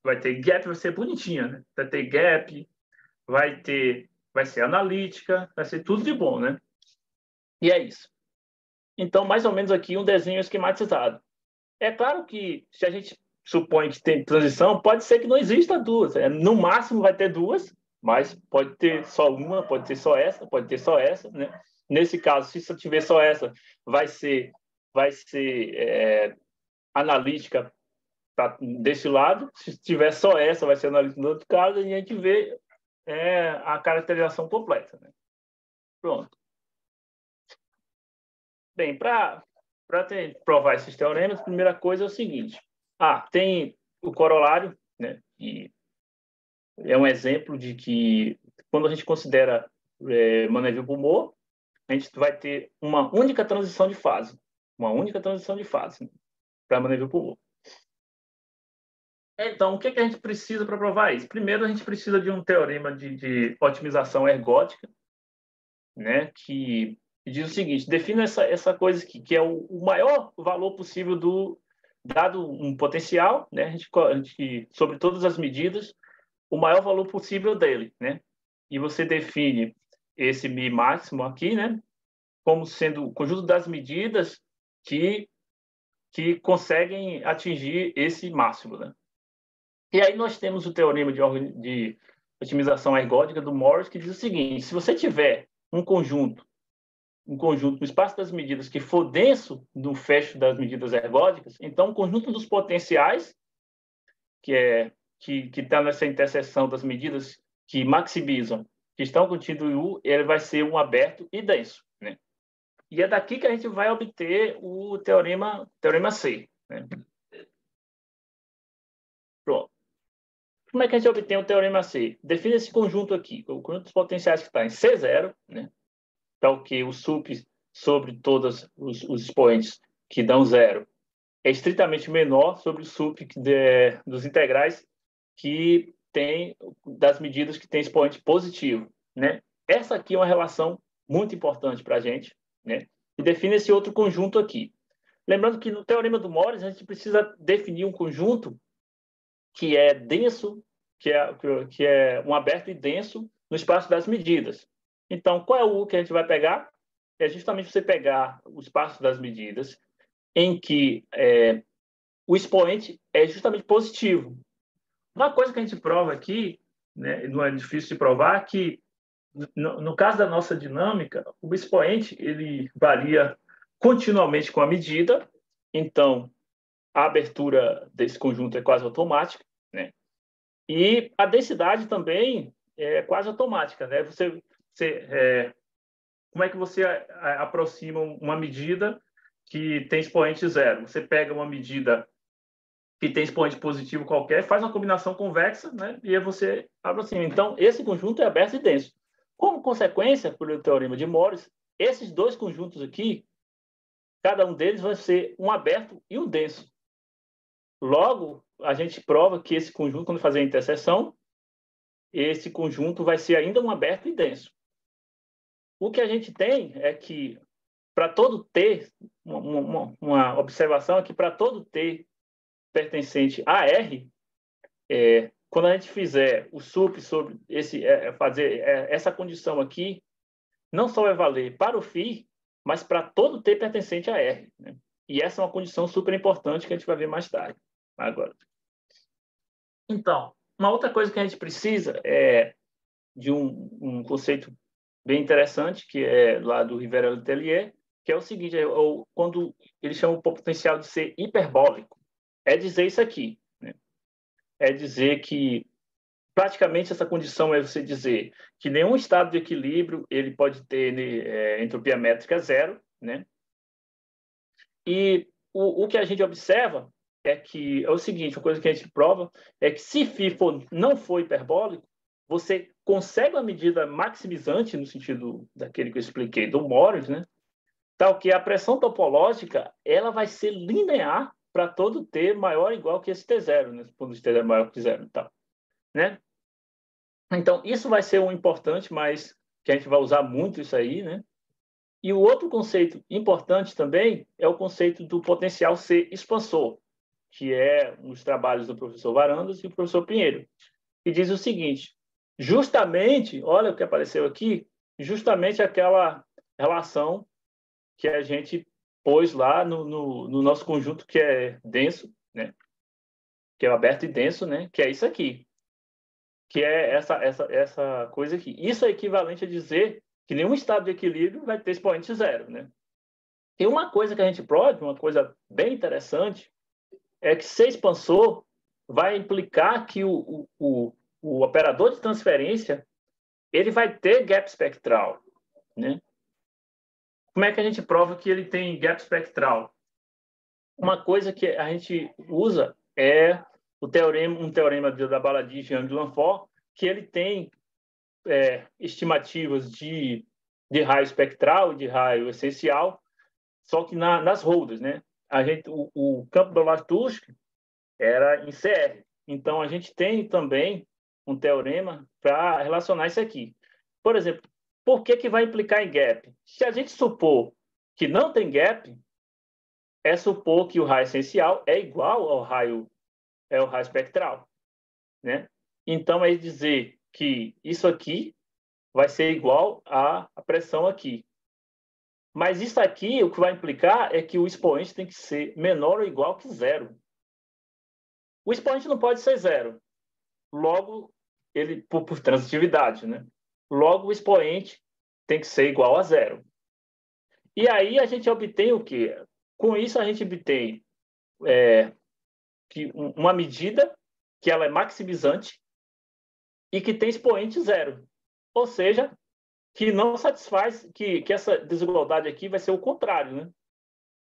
vai ter gap, vai ser bonitinha, né? Vai ter gap, vai ser analítica, vai ser tudo de bom, né? E é isso. Então, mais ou menos aqui um desenho esquematizado. É claro que, se a gente supõe que tem transição, pode ser que não exista 2. No máximo vai ter 2, mas pode ter só uma, pode ter só essa, pode ter só essa, né? Nesse caso, se só tiver só essa, vai ser analítica desse lado. Se tiver só essa, vai ser analítica do outro caso, e a gente vê a caracterização completa, né? Pronto. Bem, para provar esses teoremas, a primeira coisa é o seguinte. Tem o corolário, né? E é um exemplo de que, quando a gente considera Mandeville-Bourmont, a gente vai ter uma única transição de fase. Uma única transição de fase, né, para Mandeville-Bourmont. Então, o que a gente precisa para provar isso? Primeiro, a gente precisa de um teorema de otimização ergótica, né, que diz o seguinte: defina essa coisa aqui, que é o maior valor possível dado um potencial, né, a gente, sobre todas as medidas, o maior valor possível dele, né? E você define esse mi máximo aqui, né, como sendo o conjunto das medidas que conseguem atingir esse máximo, né? E aí nós temos o teorema de otimização ergódica do Morris, que diz o seguinte: se você tiver um conjunto no espaço das medidas que for denso no fecho das medidas ergódicas, então o conjunto dos potenciais, que está nessa interseção das medidas que maximizam, que estão contidos em U, ele vai ser um aberto e denso, né? E é daqui que a gente vai obter o teorema C, né? Pronto. Como é que a gente obtém o teorema C? Define esse conjunto aqui, o conjunto dos potenciais que está em C0, né? Então, que o sup sobre todos os expoentes que dão 0 é estritamente menor sobre o sup dos integrais que tem das medidas que tem expoente positivo, né? Essa aqui é uma relação muito importante para a gente, né? E define esse outro conjunto aqui. Lembrando que no teorema do Morris a gente precisa definir um conjunto que é denso, que é um aberto e denso no espaço das medidas. Então, qual é o U que a gente vai pegar? É justamente você pegar o espaço das medidas em que o expoente é justamente positivo. Uma coisa que a gente prova aqui, né, não é difícil de provar, que no caso da nossa dinâmica, o expoente ele varia continuamente com a medida, então a abertura desse conjunto é quase automática, né? E a densidade também é quase automática, né? Como é que você aproxima uma medida que tem expoente 0? Você pega uma medida que tem expoente positivo qualquer, faz uma combinação convexa, né? E aí você aproxima. Então, esse conjunto é aberto e denso. Como consequência, pelo teorema de Morris, esses 2 conjuntos aqui, cada um deles vai ser um aberto e um denso. Logo, a gente prova que esse conjunto, quando fazer a interseção, esse conjunto vai ser ainda um aberto e denso. O que a gente tem é que, para todo T, uma observação é que, para todo T pertencente a R, quando a gente fizer o sup sobre fazer essa condição aqui, não só vai valer para o φ, mas para todo T pertencente a R, né? E essa é uma condição super importante que a gente vai ver mais tarde. Agora. Então, uma outra coisa que a gente precisa é de um conceito bem interessante, que é lá do Rivera Letelier, que é o seguinte, quando ele chama o potencial de ser hiperbólico, é dizer isso aqui, né? É dizer que praticamente essa condição é você dizer que nenhum estado de equilíbrio ele pode ter entropia métrica zero, né? E o que a gente observa é o seguinte, uma coisa que a gente prova é que se φ não for hiperbólico, você consegue uma medida maximizante, no sentido daquele que eu expliquei, do Morris, né? Tal que a pressão topológica ela vai ser linear para todo T maior ou igual que esse T0, né? Quando esse T é maior que zero e tal, né? Então, isso vai ser um importante, mas que a gente vai usar muito isso aí, né? E o outro conceito importante também é o conceito do potencial ser expansor, que é um dos trabalhos do professor Varandas e do professor Pinheiro, que diz o seguinte, justamente, olha o que apareceu aqui, justamente aquela relação que a gente pôs lá no nosso conjunto que é denso, né? Que é aberto e denso, né? Que é isso aqui, que é essa coisa aqui. Isso é equivalente a dizer que nenhum estado de equilíbrio vai ter expoente zero, né? E uma coisa que a gente pode, uma coisa bem interessante, é que ser expansor vai implicar que o operador de transferência ele vai ter gap espectral, né? Como é que a gente prova que ele tem gap espectral? Uma coisa que a gente usa é um teorema da Baladi-Jean de Lanfort, que ele tem estimativas de raio espectral e de raio essencial, só que nas holdas, né? O campo do Latouche era em CR. Então, a gente tem também um teorema para relacionar isso aqui. Por exemplo, por que vai implicar em gap? Se a gente supor que não tem gap, é supor que o raio essencial é igual ao raio espectral, né? Então, é dizer que isso aqui vai ser igual à pressão aqui. Mas isso aqui, o que vai implicar é que o expoente tem que ser menor ou igual que zero. O expoente não pode ser zero. Logo, ele por transitividade, né? Logo, o expoente tem que ser igual a zero. E aí a gente obtém o quê? Com isso, a gente obtém uma medida que ela é maximizante e que tem expoente zero. Ou seja, que não satisfaz, que essa desigualdade aqui vai ser o contrário, né?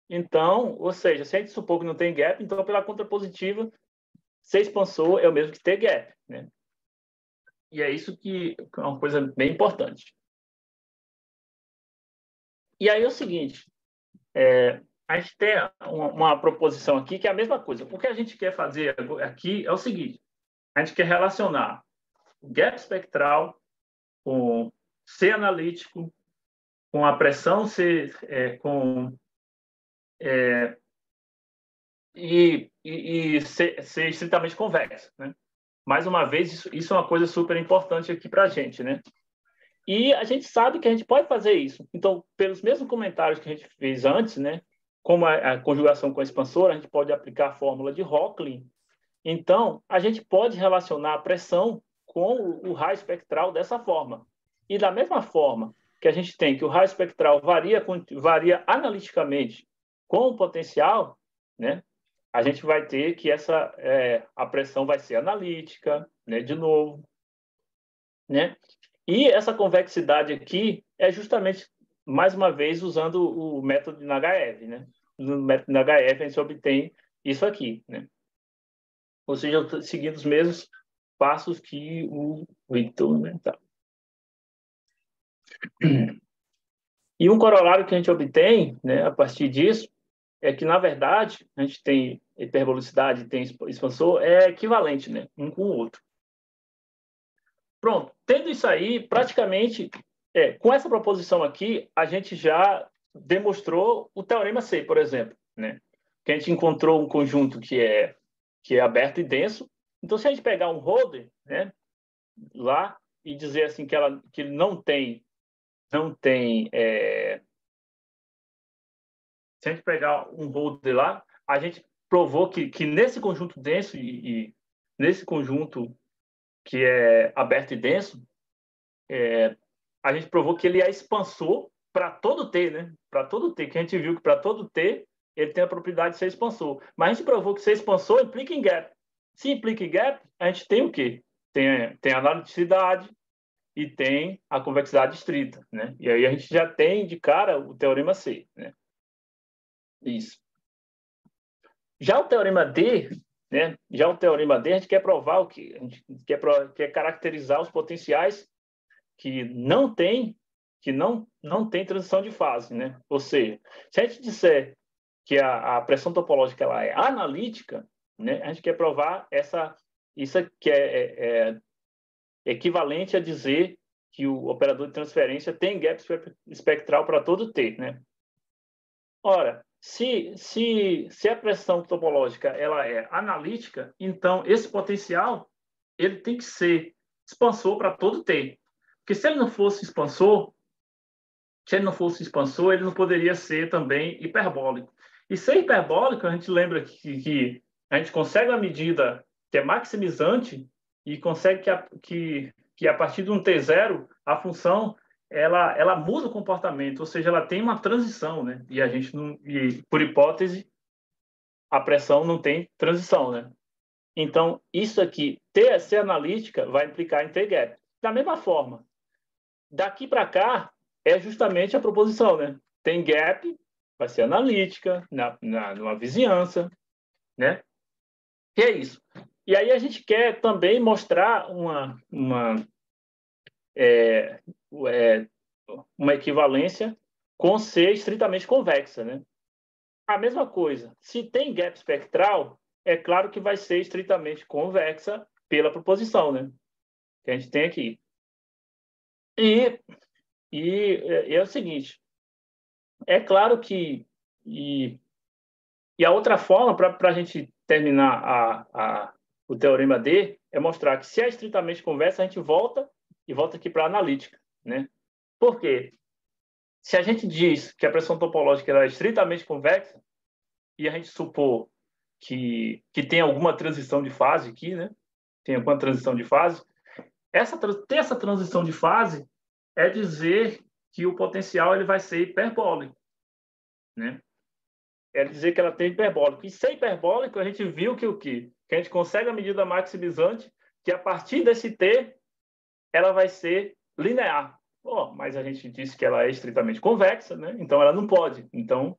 Então, ou seja, se a gente supor que não tem gap, então, pela contrapositiva, ser expansor é o mesmo que ter gap, né? E é isso que é uma coisa bem importante. E aí é o seguinte, a gente tem uma proposição aqui que é a mesma coisa. O que a gente quer fazer aqui é o seguinte, a gente quer relacionar o gap espectral com C analítico, com a pressão C, e ser estritamente convexa, né? Mais uma vez, isso é uma coisa super importante aqui para a gente, né? E a gente sabe que a gente pode fazer isso. Então, pelos mesmos comentários que a gente fez antes, né? Como a conjugação com a expansora, a gente pode aplicar a fórmula de Rocklin. Então, a gente pode relacionar a pressão com o raio espectral dessa forma. E da mesma forma que a gente tem que o raio espectral varia analiticamente com o potencial, né? A gente vai ter que a pressão vai ser analítica, né? De novo, né? E essa convexidade aqui é justamente, mais uma vez, usando o método de Nagaev, né? No método de Nagaev, a gente obtém isso aqui, né? Ou seja, seguindo os mesmos passos que o Victor, né? Tá. E um corolário que a gente obtém, né, a partir disso, é que, na verdade, a gente tem hiperbolicidade e tem expansor, é equivalente, né? Um com o outro. Pronto, tendo isso aí, praticamente, com essa proposição aqui, a gente já demonstrou o teorema C, por exemplo, né? Que a gente encontrou um conjunto que é aberto e denso. Então, se a gente pegar um holder, né, lá e dizer assim que ele não tem, se a gente pegar um holder lá, a gente provou que nesse conjunto denso e nesse conjunto que é aberto e denso, a gente provou que ele é expansor para todo T, né? Para todo T, que a gente viu que para todo T ele tem a propriedade de ser expansor. Mas a gente provou que ser expansor implica em gap. Se implica em gap, a gente tem o quê? Tem a analiticidade e tem a convexidade estrita, né? E aí a gente já tem de cara o teorema C, né? Isso. Já o teorema D, né? Já o teorema D, a gente quer provar o quê? A gente quer caracterizar os potenciais que não tem transição de fase, né? Ou seja, se a gente disser que a pressão topológica ela é analítica, né? A gente quer provar isso que é equivalente a dizer que o operador de transferência tem gap espectral para todo T, né? Ora, se a pressão topológica ela é analítica, então esse potencial ele tem que ser expansor para todo T. Porque se ele não fosse expansor, ele não poderia ser também hiperbólico. E ser hiperbólico, a gente lembra que a gente consegue uma medida que é maximizante e consegue que a partir de um T0, a função ela muda o comportamento, ou seja, ela tem uma transição, né? E a gente não, e por hipótese, a pressão não tem transição, né? Então, isso aqui, ser analítica, vai implicar em ter gap. Da mesma forma, daqui para cá é justamente a proposição, né? Tem gap, vai ser analítica, numa vizinhança, né? E é isso. E aí a gente quer também mostrar uma equivalência com ser estritamente convexa, né? A mesma coisa. Se tem gap espectral, é claro que vai ser estritamente convexa pela proposição, né? Que a gente tem aqui. E é o seguinte, é claro que e a outra forma para a gente terminar o teorema D é mostrar que se é estritamente convexa, a gente volta aqui para a analítica, né? Por quê? Se a gente diz que a pressão topológica é estritamente convexa e a gente supor que tem alguma transição de fase aqui, né? Tem alguma transição de fase, ter essa transição de fase é dizer que o potencial ele vai ser hiperbólico, né? É dizer que ela tem hiperbólico. E ser hiperbólico, a gente viu que o quê? Que a gente consegue a medida maximizante, que a partir desse T, ela vai ser linear. Oh, mas a gente disse que ela é estritamente convexa, né? Então ela não pode. Então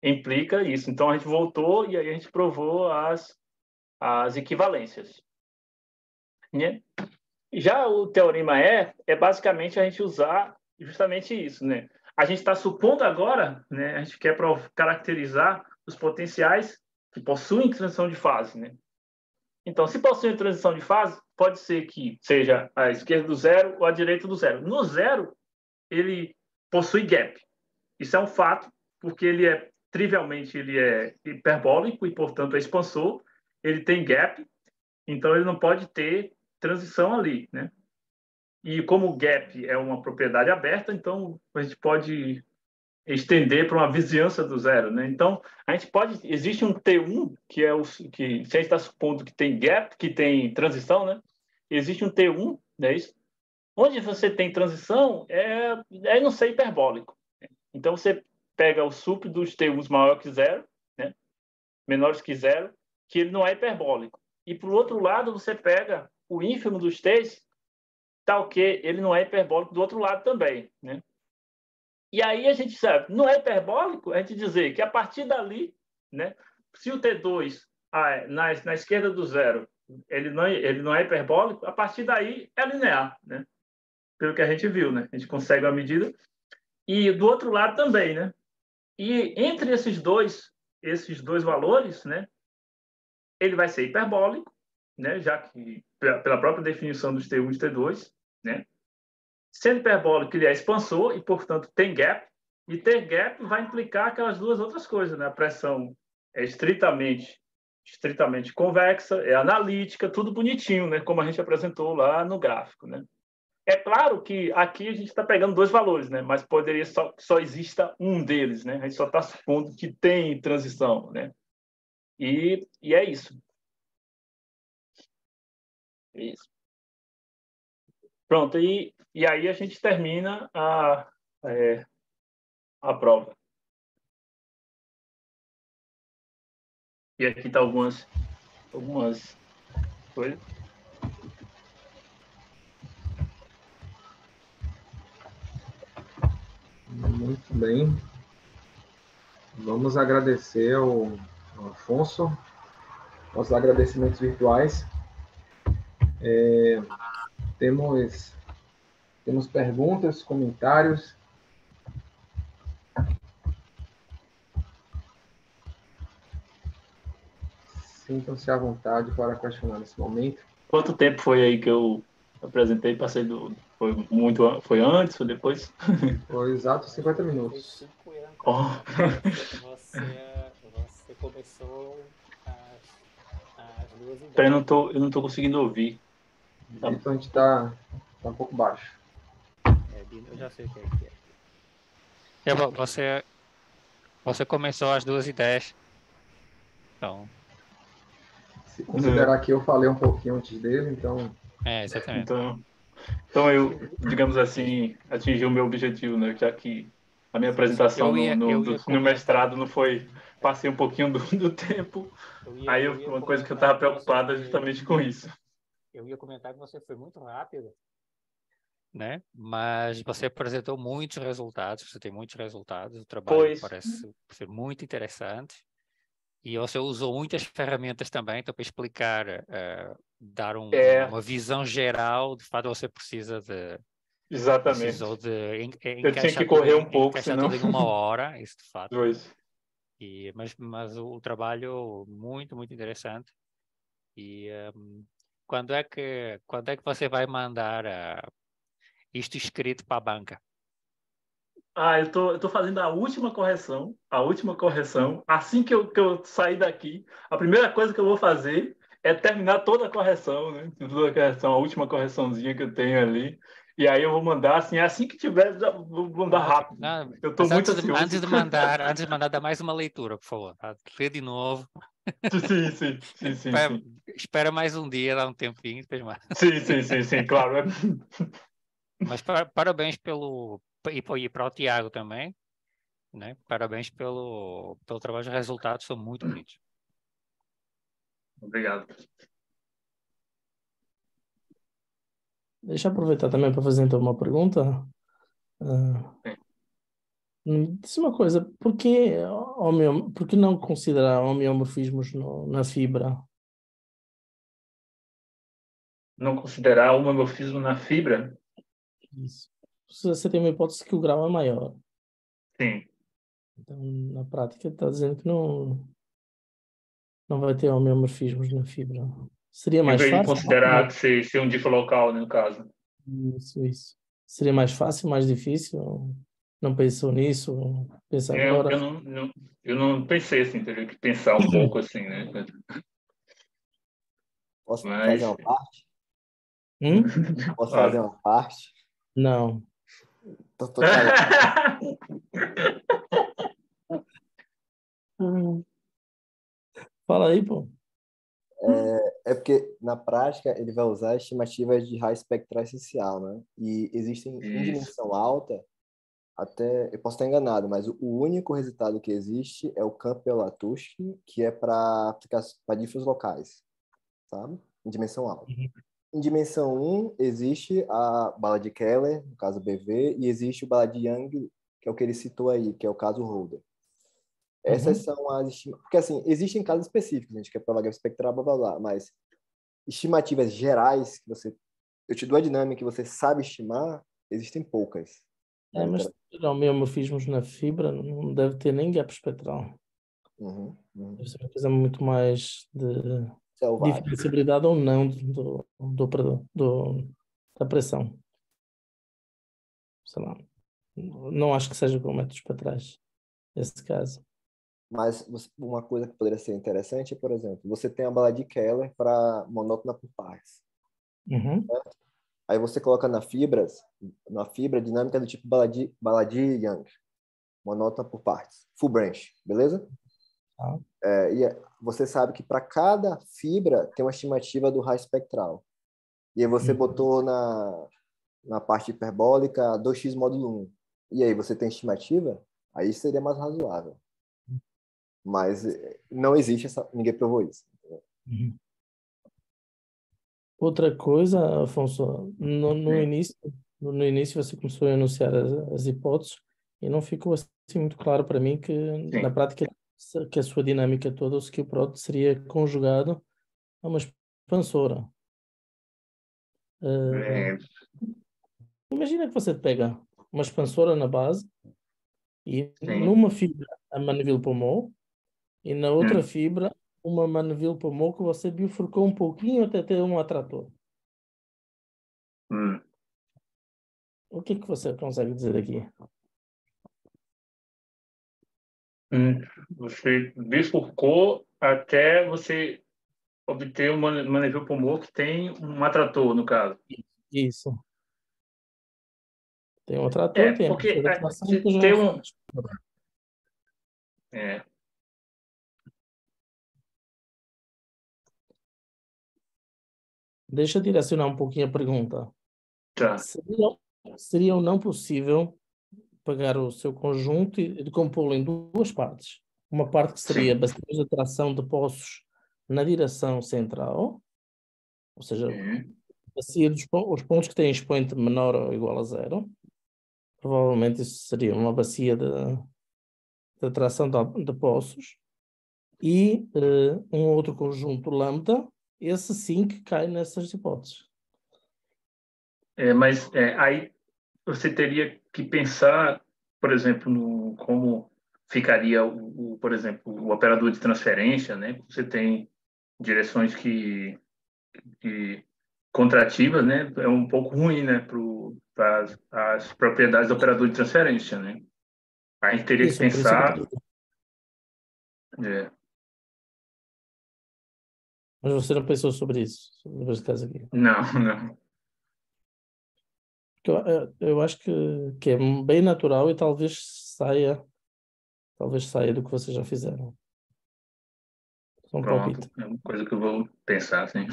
implica isso. Então a gente voltou e aí a gente provou as equivalências, né? Já o teorema é basicamente a gente usar justamente isso, né? A gente está supondo agora, né? A gente quer caracterizar os potenciais que possuem transição de fase, né? Então, se possuem transição de fase, pode ser que seja a esquerda do zero ou a direita do zero. No zero, ele possui gap. Isso é um fato, porque trivialmente, ele é hiperbólico e, portanto, é expansor. Ele tem gap, então ele não pode ter transição ali, né? E como o gap é uma propriedade aberta, então a gente pode estender para uma vizinhança do zero, né? Então, existe um T1, que é que se a gente está supondo que tem gap, que tem transição, né? Existe um T1, não é isso? Onde você tem transição, é não ser hiperbólico. Então, você pega o sup dos T1s maior que zero, né? Menores que zero, que ele não é hiperbólico. E, por outro lado, você pega o ínfimo dos T's, tal que ele não é hiperbólico do outro lado também, né? E aí a gente sabe, não é hiperbólico a gente dizer que a partir dali, né, se o T2 na esquerda do zero ele não é hiperbólico, a partir daí é linear, né? Pelo que a gente viu, né? A gente consegue uma medida. E do outro lado também, né? E entre esses dois valores, né, ele vai ser hiperbólico, né, já que pela própria definição dos T1 e T2, né? Sendo hiperbólico, ele é expansor e, portanto, tem gap. E ter gap vai implicar aquelas duas outras coisas, né? A pressão é estritamente convexa, é analítica, tudo bonitinho, né? Como a gente apresentou lá no gráfico, né? É claro que aqui a gente está pegando dois valores, né? Mas poderia só exista um deles, né? A gente só está supondo que tem transição, né? E é isso. É isso. Pronto, e aí a gente termina a prova. E aqui tá algumas coisas. Muito bem. Vamos agradecer ao Afonso, nossos agradecimentos virtuais. Temos perguntas, comentários. Sintam-se à vontade para questionar nesse momento. Quanto tempo foi aí que eu apresentei? Foi antes ou depois? Foi exato 50 Foi minutos. 50 Oh. Você começou às 2h10. Peraí, eu não tô conseguindo ouvir. Tá. Então a gente tá um pouco baixo. Eu já sei o que é. Você começou às 2h10. Então, Se considerar que eu falei um pouquinho antes dele, então... exatamente. Então eu, digamos assim, atingi o meu objetivo, né? Já que a minha apresentação no mestrado não foi... Passei um pouquinho do tempo. Aí uma coisa que eu estava preocupado é justamente com isso. Eu ia comentar que você foi muito rápido, né? Mas você apresentou muitos resultados, você tem muitos resultados, o trabalho parece ser muito interessante. E você usou muitas ferramentas também, então, para explicar, dar uma visão geral, de fato você precisa de... Exatamente. Precisou de eu tinha que correr um pouco, encaixar tudo em uma hora, isso de fato. Dois. Mas o trabalho muito, muito interessante. E quando é que você vai mandar isto escrito para a banca? Eu tô fazendo a última correção. Assim que eu sair daqui, a primeira coisa que eu vou fazer é terminar toda a correção, né? Toda a correção, a última correção,zinha que eu tenho ali. E aí eu vou mandar, assim que tiver, já vou mandar rápido. Não, eu tô muito ansioso. Antes de mandar, dá mais uma leitura, por favor. Tá? Lê de novo. Sim. Espera mais um dia, dá um tempinho, depois mais. Sim, claro. Mas parabéns e para o Tiago também, né? Parabéns pelo trabalho, os resultados são muito bonitos. Obrigado. Deixa eu aproveitar também para fazer então uma pergunta. Diz uma coisa, por que não considerar homeomorfismos na fibra? Não considerar o homomorfismo na fibra? Isso. Você tem uma hipótese que o grau é maior. Sim. Então, na prática, está dizendo que não vai ter homeomorfismos na fibra. Seria mais Em vez de fácil? considerar ser um difilocal, né, no caso. Isso. Seria mais fácil, mais difícil? Não pensou nisso? Pensa agora? Eu não pensei assim, teria que pensar um pouco assim, né? Posso fazer uma parte? Posso Claro. fazer uma parte? Não. Tô calado. Fala aí, pô. É porque, na prática, ele vai usar estimativas de raio espectral essencial, né? E existem em dimensão alta, até, eu posso estar enganado, mas o único resultado que existe é o campo Latouche, que é para díforos locais, sabe? Em dimensão alta. Em dimensão 1, existe a bala de Keller, no caso BV, e existe o bala de Young, que é o que ele citou aí, que é o caso Holder. Essas são as estimativas. Porque, assim, existem casos específicos, a gente quer provar grau espectral, blá, blá, blá, mas estimativas gerais, eu te dou a dinâmica que você sabe estimar, existem poucas. Mas homeomorfismos na fibra não deve ter nem gap espectral. Deve ser uma coisa muito mais de diferenciabilidade ou não da pressão. Sei lá. Não acho que seja com métodos para trás, nesse caso. Mas uma coisa que poderia ser interessante é, por exemplo, você tem a bala de Keller para monótona por partes. Certo? Aí você coloca na fibra dinâmica do tipo bala de Young, monótona por partes, full branch, beleza? Você sabe que para cada fibra tem uma estimativa do raio espectral. E aí você botou na parte hiperbólica 2x módulo 1. E aí, você tem estimativa? Aí seria mais razoável. Mas não existe ninguém provou isso. Uhum. Outra coisa, Afonso, no início você começou a enunciar as hipóteses e não ficou assim muito claro para mim que na prática que a sua dinâmica toda, o skill prot seria conjugado a uma expansora. Imagina que você pega uma expansora na base e numa fibra a Maneville-Pommeau e na outra fibra uma Maneville-Pommeau que você bifurcou um pouquinho até ter um atrator. O que você consegue dizer aqui? Você bifurcou até você obter um Maneville-Pommeau que tem um atrator, no caso. Isso. Tem um atrator, tem a porque tração, tem um... Deixa eu direcionar um pouquinho a pergunta. Tá. Seria ou não possível pegar o seu conjunto e decompô-lo em duas partes? Uma parte que seria bacias de tração de poços na direção central, ou seja, bacia os pontos que têm expoente menor ou igual a 0. Provavelmente isso seria uma bacia de tração de poços. E um outro conjunto lambda, esse sim que cai nessas hipóteses. Mas aí você teria que pensar, por exemplo, no como ficaria, por exemplo, o operador de transferência, né? Você tem direções que contrativas, né? É um pouco ruim, né? Para as propriedades do operador de transferência, né? A gente teria que pensar... Mas você não pensou sobre isso? Sobre esse caso aqui? Não. Eu acho que é bem natural e talvez saia do que vocês já fizeram. Pronto, é uma coisa que eu vou pensar, sim.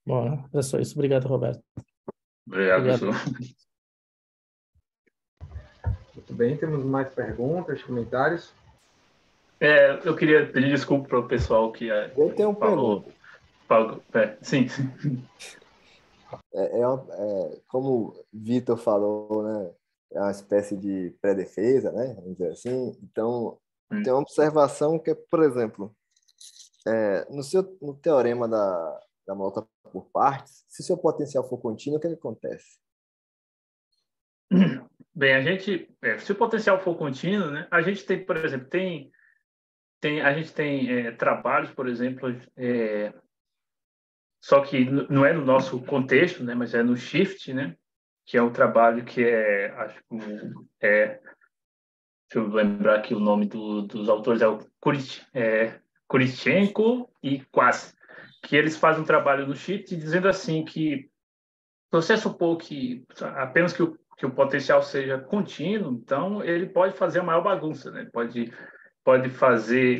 Bom, é só isso. Obrigado, Roberto. Obrigado, professor. Muito bem, temos mais perguntas, comentários? Eu queria pedir desculpa para o pessoal que eu tenho falou. Sim. Como o Vitor falou, né? É uma espécie de pré-defesa, né? Vamos dizer assim. Então, tem uma observação que é, por exemplo, no teorema da volta por partes, se o seu potencial for contínuo, o que acontece? Bem, se o potencial for contínuo, né? A gente tem, por exemplo, a gente tem trabalhos, por exemplo, só que não é no nosso contexto, né? Mas é no Shift, né? Que é um trabalho que deixa eu lembrar aqui o nome dos autores, é o Kurychenko e Quast, que eles fazem um trabalho no Shift dizendo assim que se você supor que apenas que o potencial seja contínuo, então ele pode fazer a maior bagunça, né? Pode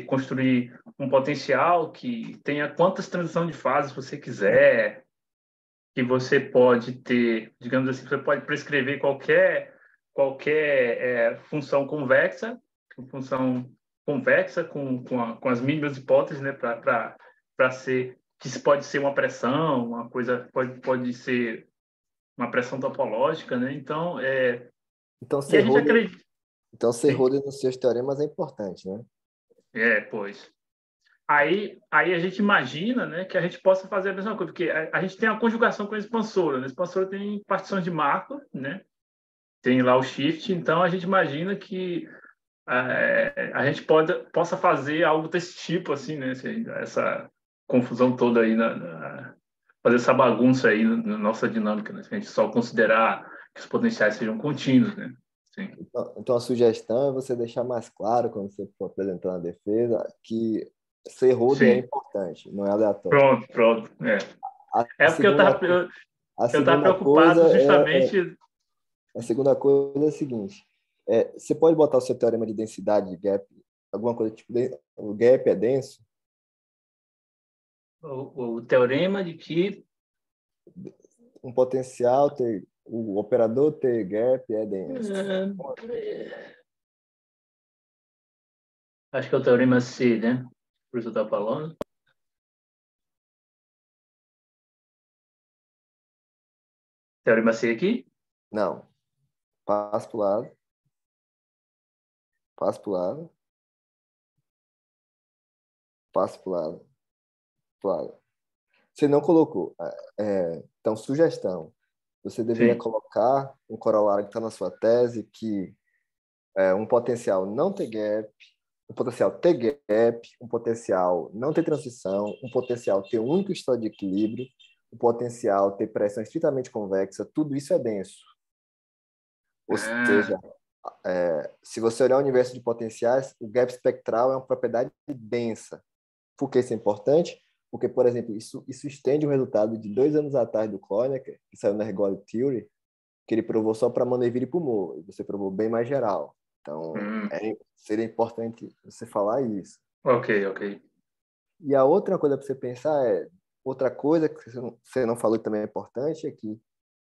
construir um potencial que tenha quantas transições de fases você quiser, que você pode ter, digamos assim, você pode prescrever qualquer função convexa com as mínimas hipóteses, né, para ser, que pode ser uma pressão, uma coisa pode ser uma pressão topológica, né? Então ser Serrode nos seus teoremas é importante, né? Pois. Aí a gente imagina, né, que a gente possa fazer a mesma coisa, porque a gente tem a conjugação com a expansora, né? A expansora tem partições de Markov, né? Tem lá o shift, então a gente imagina que a gente possa fazer algo desse tipo, assim, né? Essa confusão toda aí, fazer essa bagunça aí na nossa dinâmica, né? Se a gente só considerar que os potenciais sejam contínuos, né? Sim. Então, a sugestão é você deixar mais claro, quando você for apresentando a defesa, que Serrode é importante, não é aleatório. Pronto. Porque eu estava preocupado justamente... A segunda coisa é a seguinte, você pode botar o seu teorema de densidade de gap, alguma coisa tipo, o gap é denso? O teorema de que... um potencial, o operador ter gap é denso. Acho que é o teorema C, né? Por isso eu estou falando. Teorema C aqui? Não. Passa para o lado. Passa para o lado. Passa para o lado. Pro lado. Você não colocou. Então, sugestão. Você deveria colocar um corolário que está na sua tese, que um potencial não ter gap, um potencial ter gap, um potencial não ter transição, um potencial ter um único estado de equilíbrio, um potencial ter pressão estritamente convexa, tudo isso é denso. Ou seja, se você olhar o universo de potenciais, o gap espectral é uma propriedade densa. Por que isso é importante? Porque, por exemplo, isso estende o resultado de 2 anos atrás do Kronecker, que saiu na Ergodic Theory, que ele provou só para Mandeville e Pumor, e você provou bem mais geral. Então, seria importante você falar isso. Ok. E a outra coisa para você pensar outra coisa que você não falou e também é importante, é que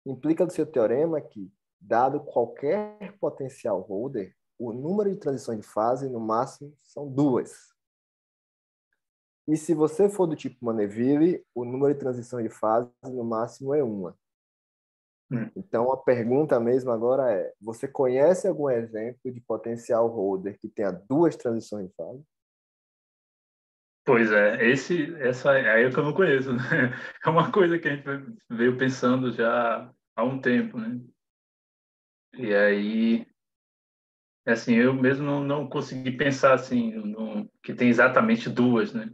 implica do seu teorema que, dado qualquer potencial holder, o número de transições de fase, no máximo, são 2. E se você for do tipo Mandeville, o número de transições de fase, no máximo, é 1. Então, a pergunta mesmo agora é: você conhece algum exemplo de potencial holder que tenha 2 transições de fase? Pois é, essa é que eu não conheço, né? É uma coisa que a gente veio pensando já há um tempo, né? E aí, assim, eu mesmo não consegui pensar assim, que tem exatamente 2, né?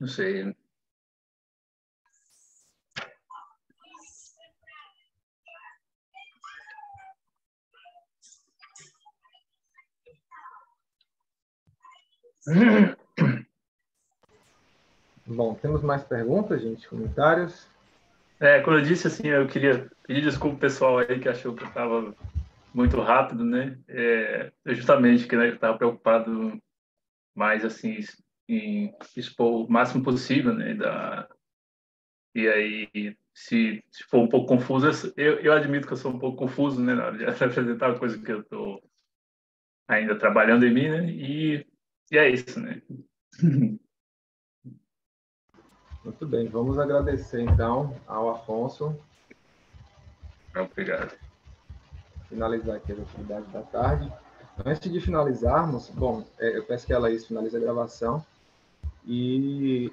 Não sei. Bom, temos mais perguntas, gente? Comentários? Quando eu disse assim, eu queria pedir desculpa ao pessoal aí que achou que eu estava muito rápido, né? Justamente que, né, eu estava preocupado mais assim em expor o máximo possível, né? E aí, se for um pouco confuso, eu admito que eu sou um pouco confuso, né? Na hora de apresentar a coisa que eu estou ainda trabalhando em mim, né? E é isso, né? Muito bem, vamos agradecer então ao Afonso. Obrigado. Finalizar aqui as atividades da tarde. Antes de finalizarmos, bom, eu peço que a Laís finalize a gravação e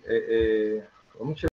vamos tirar